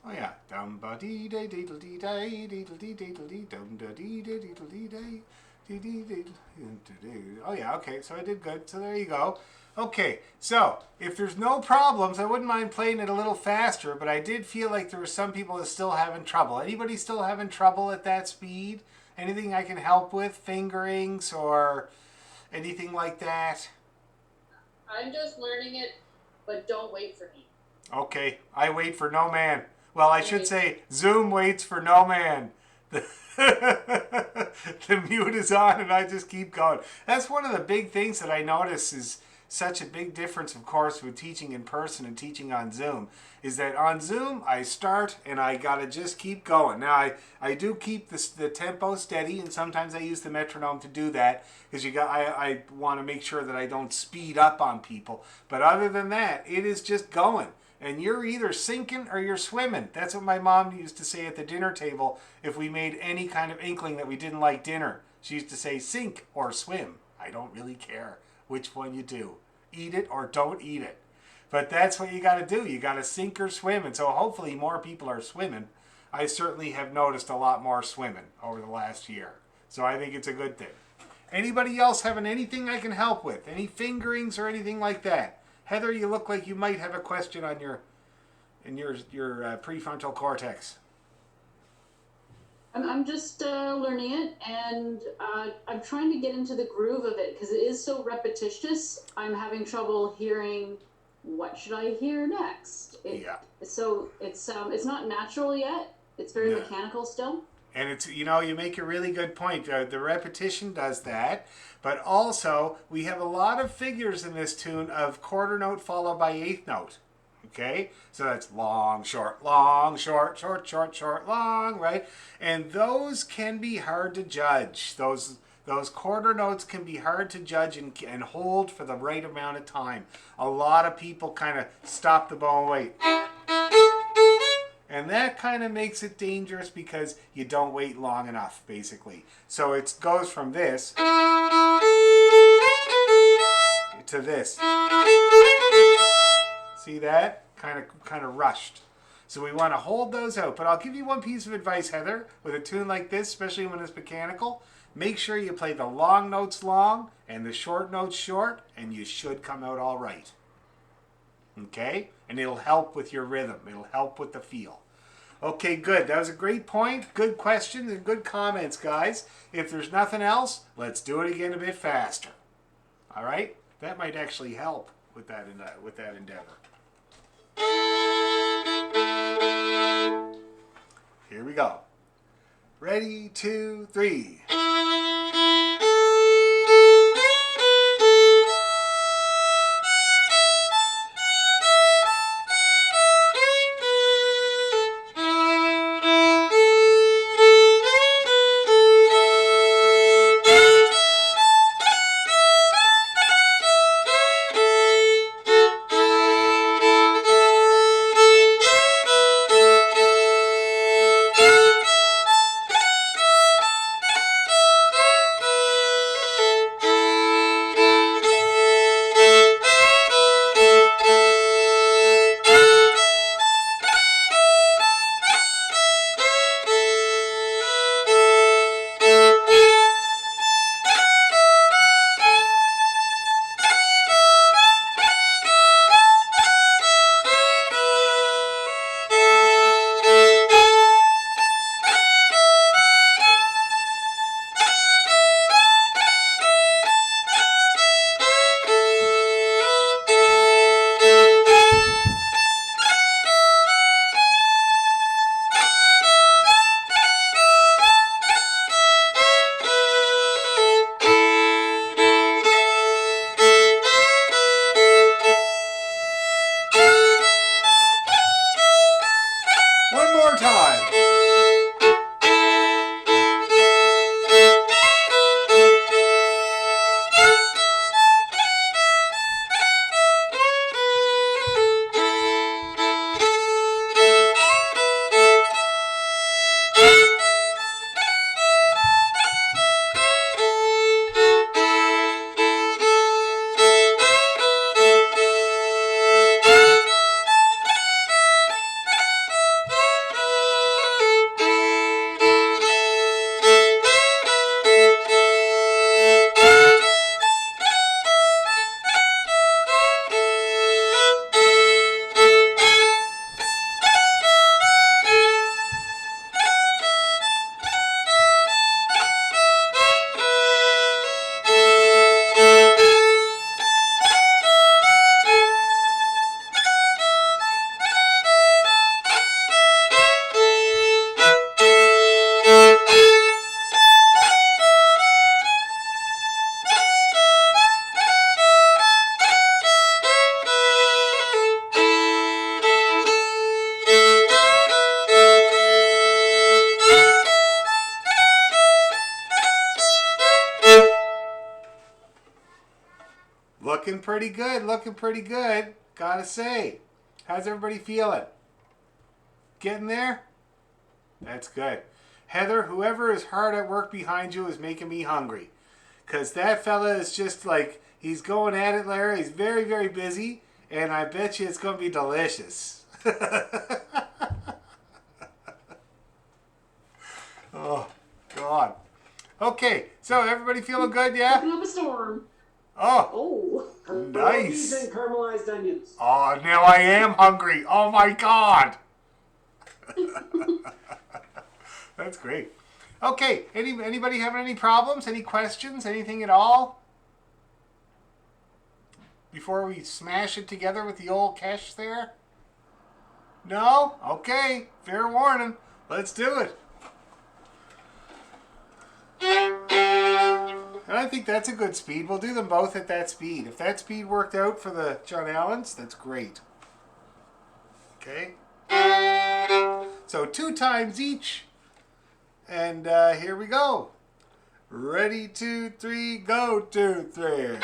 Oh yeah, dum ba dee day deedle dee day deedle dee deedle dee dum da dee day deedle dee day dee dee deedle. Oh yeah, okay, so I did good. So there you go. Okay, so if there's no problems, I wouldn't mind playing it a little faster, but I did feel like there were some people that still having trouble. Anybody still having trouble at that speed? Anything I can help with? Fingerings or anything like that? I'm just learning it, but don't wait for me. Okay, I wait for no man. Well, I should say Zoom waits for no man. The the mute is on and I just keep going. That's one of the big things that I notice is such a big difference, of course, with teaching in person and teaching on Zoom, is that on Zoom I start and I gotta just keep going. Now I do keep the tempo steady, and sometimes I use the metronome to do that because I want to make sure that I don't speed up on people. But other than that, it is just going. And you're either sinking or you're swimming. That's what my mom used to say at the dinner table if we made any kind of inkling that we didn't like dinner. She used to say, sink or swim. I don't really care which one you do. Eat it or don't eat it. But that's what you got to do. You got to sink or swim. And so hopefully more people are swimming. I certainly have noticed a lot more swimming over the last year. So I think it's a good thing. Anybody else having anything I can help with? Any fingerings or anything like that? Heather, you look like you might have a question on your prefrontal cortex. I'm just learning it, and I'm trying to get into the groove of it because it is so repetitious. I'm having trouble hearing what should I hear next. So it's not natural yet. It's very mechanical still. And it's, you make a really good point. The repetition does that, but also we have a lot of figures in this tune of quarter note followed by eighth note. Okay, so that's long, short, short, short, long, right? And those can be hard to judge. Those quarter notes can be hard to judge and hold for the right amount of time. A lot of people kind of stop the bow and wait. And that kind of makes it dangerous because you don't wait long enough, basically. So it goes from this to this. See that? Kind of rushed. So we want to hold those out. But I'll give you one piece of advice, Heather, with a tune like this, especially when it's mechanical. Make sure you play the long notes long and the short notes short, and you should come out all right. Okay? And it'll help with your rhythm. It'll help with the feel. Okay, good. That was a great point. Good questions and good comments, guys. If there's nothing else, let's do it again a bit faster. All right? That might actually help with that endeavor. Here we go. Ready, 2, 3. Looking pretty good. Looking pretty good. Gotta say. How's everybody feeling? Getting there? That's good. Heather, whoever is hard at work behind you is making me hungry. Because that fella is just like, he's going at it, Larry. He's very, very busy. And I bet you it's going to be delicious. Oh, God. Okay, so everybody feeling good, yeah? Cooking up a storm. Oh, Oh. nice. And caramelized onions. Oh, now I am hungry. Oh, my God. That's great. Okay, anybody having any problems? Any questions? Anything at all? Before we smash it together with the old cash there? No? Okay, fair warning. Let's do it. And I think that's a good speed. We'll do them both at that speed. If that speed worked out for the John Allens, that's great. Okay? So 2 times each. And here we go. Ready, 2, 3, go, 2, 3.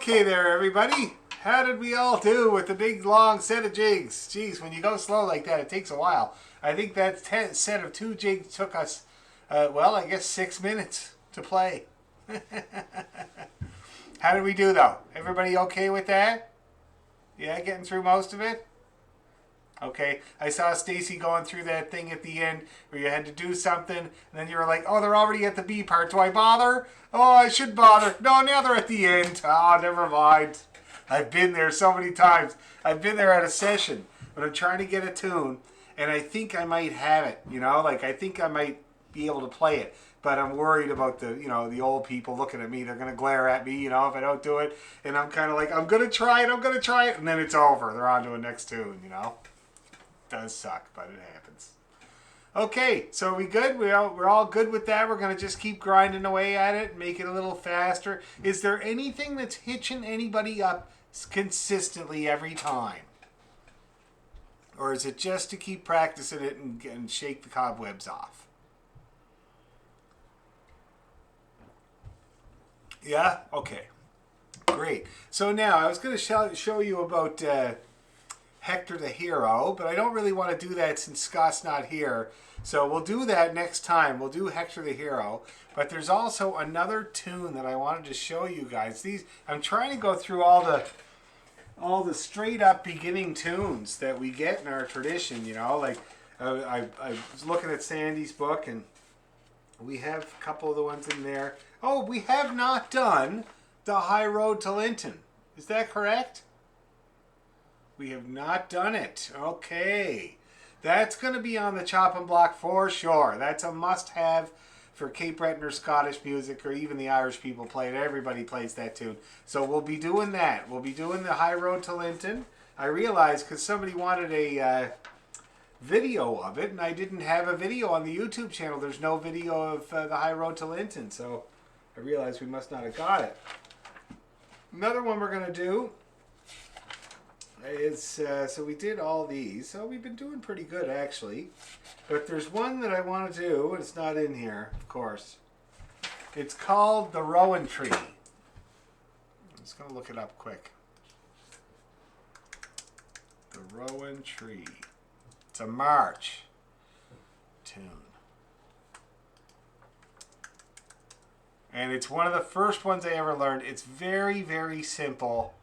Okay there, everybody. How did we all do with the big long set of jigs? Geez, when you go slow like that, it takes a while. I think that set of 2 jigs took us, well, I guess 6 minutes to play. How did we do, though? Everybody okay with that? Yeah, getting through most of it? Okay, I saw Stacy going through that thing at the end where you had to do something, and then you were like, oh, they're already at the B part. Do I bother? Oh, I should bother. No, now they're at the end. Oh, never mind. I've been there so many times. I've been there at a session when I'm trying to get a tune, and I think I might have it, you know? Like, I think I might be able to play it, but I'm worried about the, you know, the old people looking at me. They're going to glare at me, you know, if I don't do it, and I'm kind of like, I'm going to try it, and then it's over. They're on to a next tune, you know? Does suck, but it happens. Okay, so are we good? We're all good with that. We're going to just keep grinding away at it, make it a little faster. Is there anything that's hitching anybody up consistently every time? Or is it just to keep practicing it and shake the cobwebs off? Yeah? Okay. Great. So now, I was going to show you about... Hector the Hero, but I don't really want to do that since Scott's not here. So we'll do that next time. We'll do Hector the Hero. But there's also another tune that I wanted to show you guys. I'm trying to go through all the straight up beginning tunes that we get in our tradition, you know, like I was looking at Sandy's book and we have a couple of the ones in there. Oh, we have not done the High Road to Linton. Is that correct? We have not done it. Okay. That's going to be on the chopping block for sure. That's a must-have for Cape Breton or Scottish music, or even the Irish people play it. Everybody plays that tune. So we'll be doing that. We'll be doing the High Road to Linton. I realized because somebody wanted a video of it, and I didn't have a video on the YouTube channel. There's no video of the High Road to Linton, so I realized we must not have got it. Another one we're going to do is, so we did all these, so we've been doing pretty good actually, but there's one that I want to do, and it's not in here, of course. It's called The Rowan Tree. I'm just going to look it up quick. The Rowan Tree. It's a march tune. And it's one of the first ones I ever learned. It's very, very simple.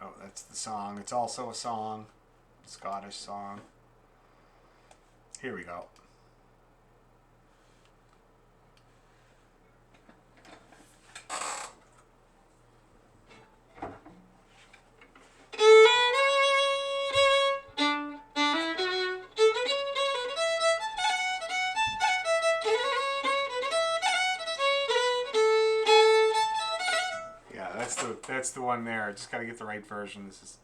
Oh, that's the song. It's also a song. A Scottish song. Here we go. That's the one there. Just got to get the right version. This is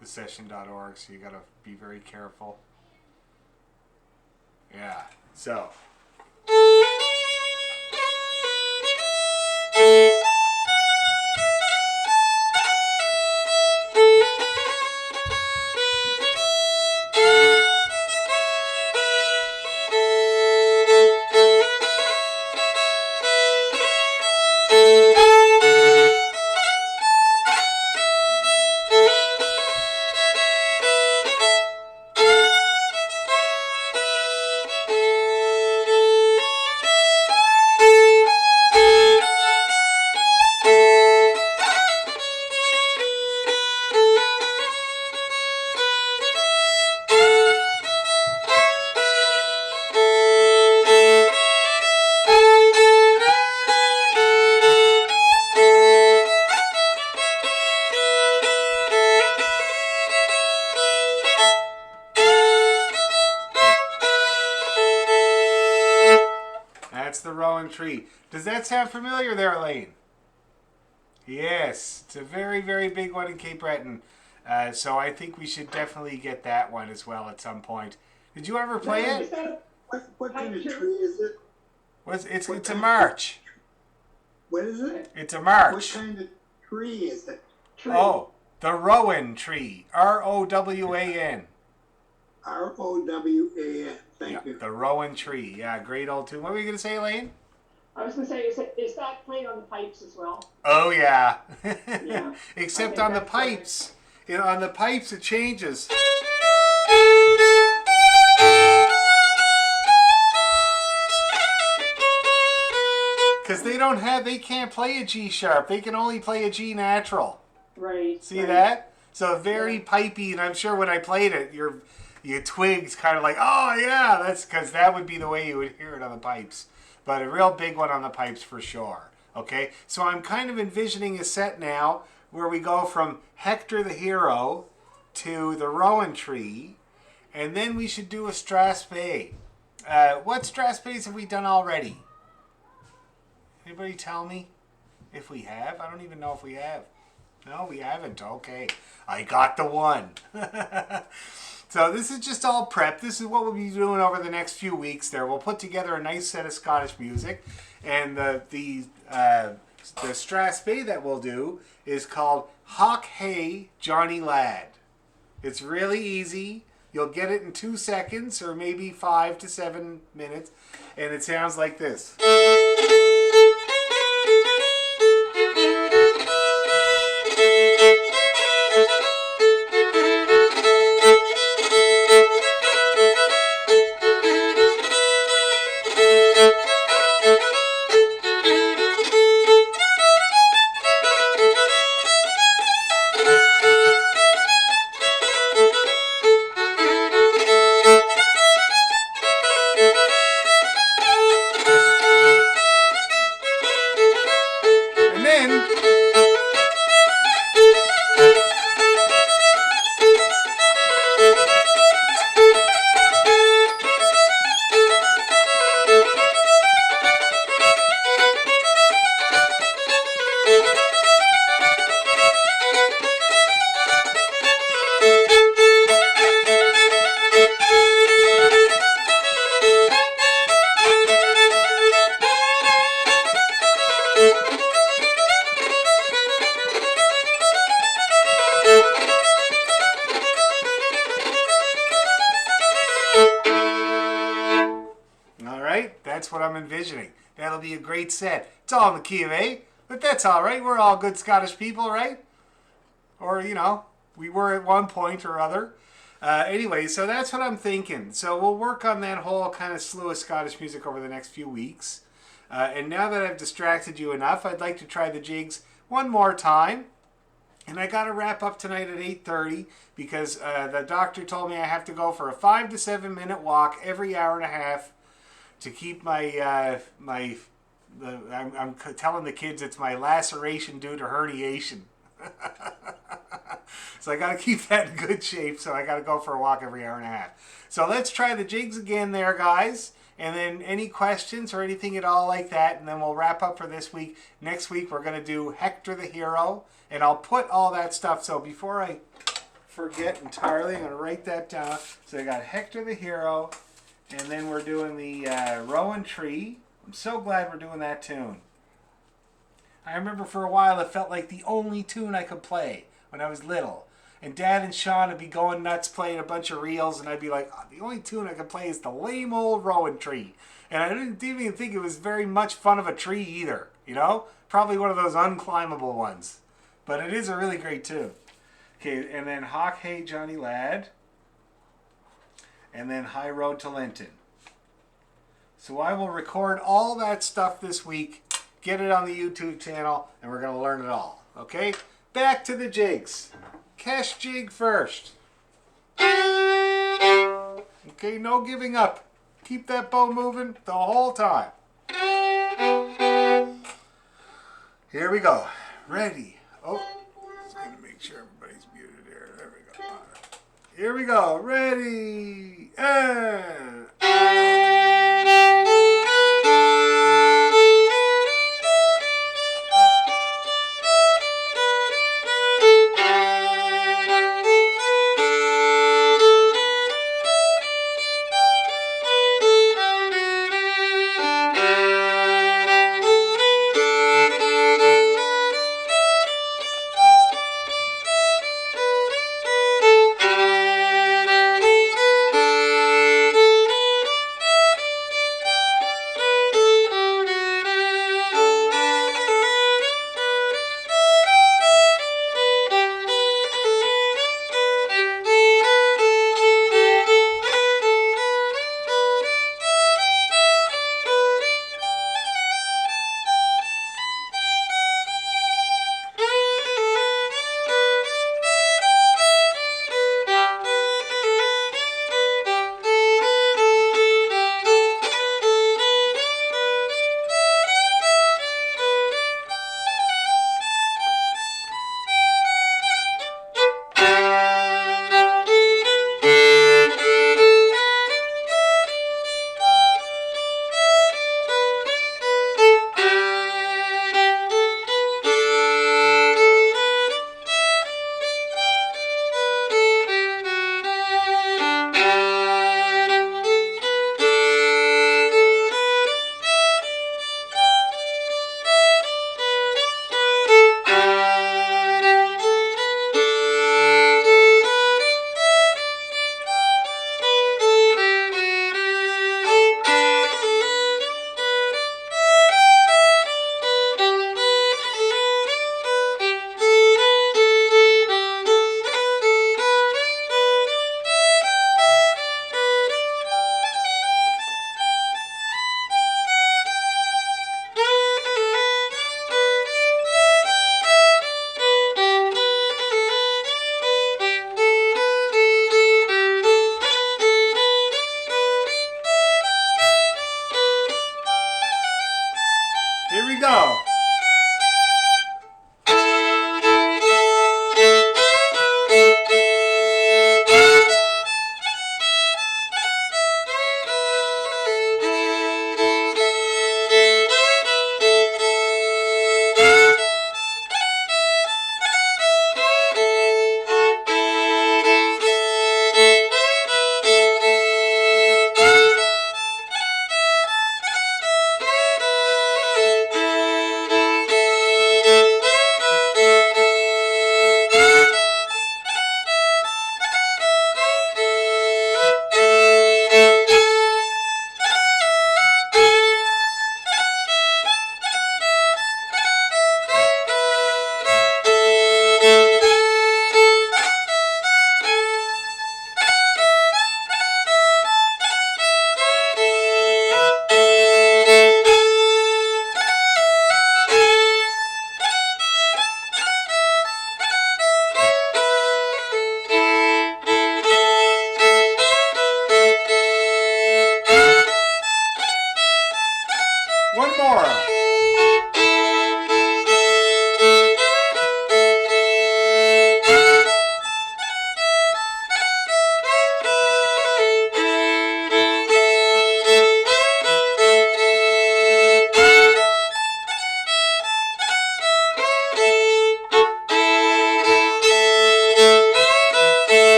thesession.org, so you got to be very careful. Yeah. So. That's the Rowan Tree. Does that sound familiar there, Elaine? Yes, it's a very, very big one in Cape Breton. So I think we should definitely get that one as well at some point. Did you ever play it? What kind of tree is it? It's a march. What is it? It's a march. What kind of tree is it? Tree. Oh, the Rowan Tree. R-O-W-A-N. R-O-W-A-N. Thank you. The Rowan Tree. Yeah, great old tune. What were you going to say, Elaine? I was gonna say, is that played on the pipes as well? Oh yeah. Yeah. Except Okay, on the that's better. pipes. On the pipes it changes. Because they can't play a G sharp. They can only play a G natural. Right. See right. that? So very Yeah. pipey, and I'm sure when I played it, your twigs kind of like, oh yeah, that's because that would be the way you would hear it on the pipes. But a real big one on the pipes for sure. Okay, so I'm kind of envisioning a set now where we go from Hector the Hero to the Rowan Tree, and then we should do a Strathspey. What Strathspeys have we done already? Anybody tell me if we have? I don't even know if we have. No, we haven't. Okay. I got the one. So this is just all prep. This is what we'll be doing over the next few weeks there. We'll put together a nice set of Scottish music. And the Strathspey that we'll do is called Hawk Hey Johnny Lad. It's really easy. You'll get it in 2 seconds or maybe 5 to 7 minutes. And it sounds like this. And then all right, that's what I'm envisioning. That'll be a great set. It's all in the key of A, but that's all right. We're all good Scottish people, right? Or, we were at one point or other. Anyway, so that's what I'm thinking. So we'll work on that whole kind of slew of Scottish music over the next few weeks. And now that I've distracted you enough, I'd like to try the jigs one more time. And I got to wrap up tonight at 8:30 because the doctor told me I have to go for a 5 to 7 minute walk every hour and a half to keep I'm telling the kids it's my laceration due to herniation. So I got to keep that in good shape. So I got to go for a walk every hour and a half. So let's try the jigs again there, guys. And then any questions or anything at all like that. And then we'll wrap up for this week. Next week, we're going to do Hector the Hero. And I'll put all that stuff. So before I forget entirely, I'm going to write that down. So I got Hector the Hero. And then we're doing the Rowan Tree. I'm so glad we're doing that tune. I remember for a while it felt like the only tune I could play when I was little. And Dad and Sean would be going nuts playing a bunch of reels, and I'd be like, oh, the only tune I could play is the lame old Rowan Tree. And I didn't even think it was very much fun of a tree either, Probably one of those unclimbable ones. But it is a really great tune. Okay, and then Hawk Hey Johnny Lad. And then High Road to Linton. So I will record all that stuff this week, get it on the YouTube channel, and we're going to learn it all. Okay? Back to the jigs. Cash jig first. Okay, no giving up. Keep that bow moving the whole time. Here we go. Ready. Oh, just going to make sure everybody's muted here. There we go. Here we go. Ready. And...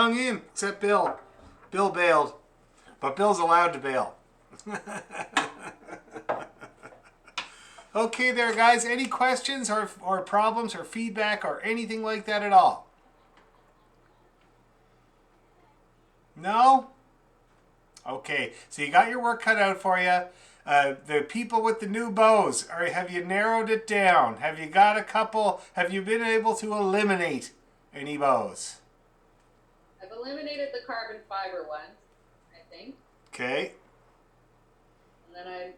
hung in, except Bill. Bill bailed. But Bill's allowed to bail. Okay there, guys. Any questions or problems or feedback or anything like that at all? No? Okay, so you got your work cut out for you. The people with the new bows, have you narrowed it down? Have you got a couple? Have you been able to eliminate any bows? I've eliminated the carbon fiber one, I think. Okay. And then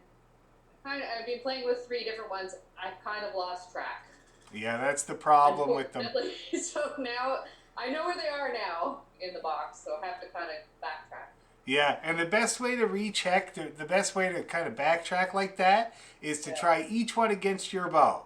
I've been playing with 3 different ones. I've kind of lost track. Yeah, that's the problem with them. Unfortunately. So now I know where they are now in the box, so I have to kind of backtrack. Yeah, and the best way to recheck, the best way to kind of backtrack like that is to try each one against your bow.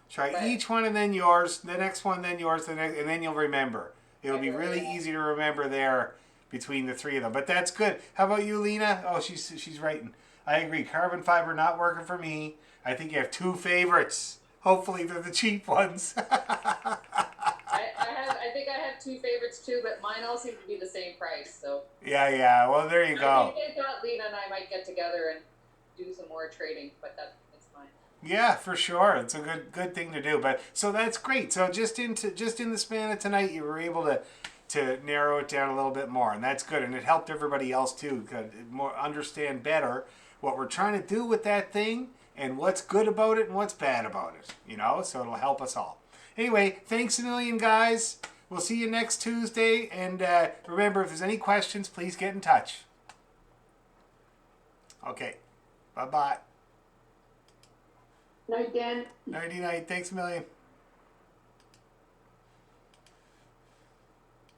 Try each one and then yours, the next one, then yours, the next, and then you'll remember. It'll be really easy to remember there between the 3 of them. But that's good. How about you, Lena? Oh, she's writing. I agree. Carbon fiber not working for me. I think you have 2 favorites. Hopefully they're the cheap ones. I think I have 2 favorites too, but mine all seem to be the same price. So Yeah. Well, there you go. I think I thought Lena and I might get together and do some more trading, but that's fine. Yeah, for sure. It's a good thing to do. But so that's great. So just in the span of tonight, you were able to narrow it down a little bit more, and that's good. And it helped everybody else too, more understand better what we're trying to do with that thing and what's good about it and what's bad about it. So it'll help us all. Anyway, thanks a million, guys. We'll see you next Tuesday. And remember, if there's any questions, please get in touch. Okay. Bye-bye. Night, Dan. Nighty-night. Thanks a million.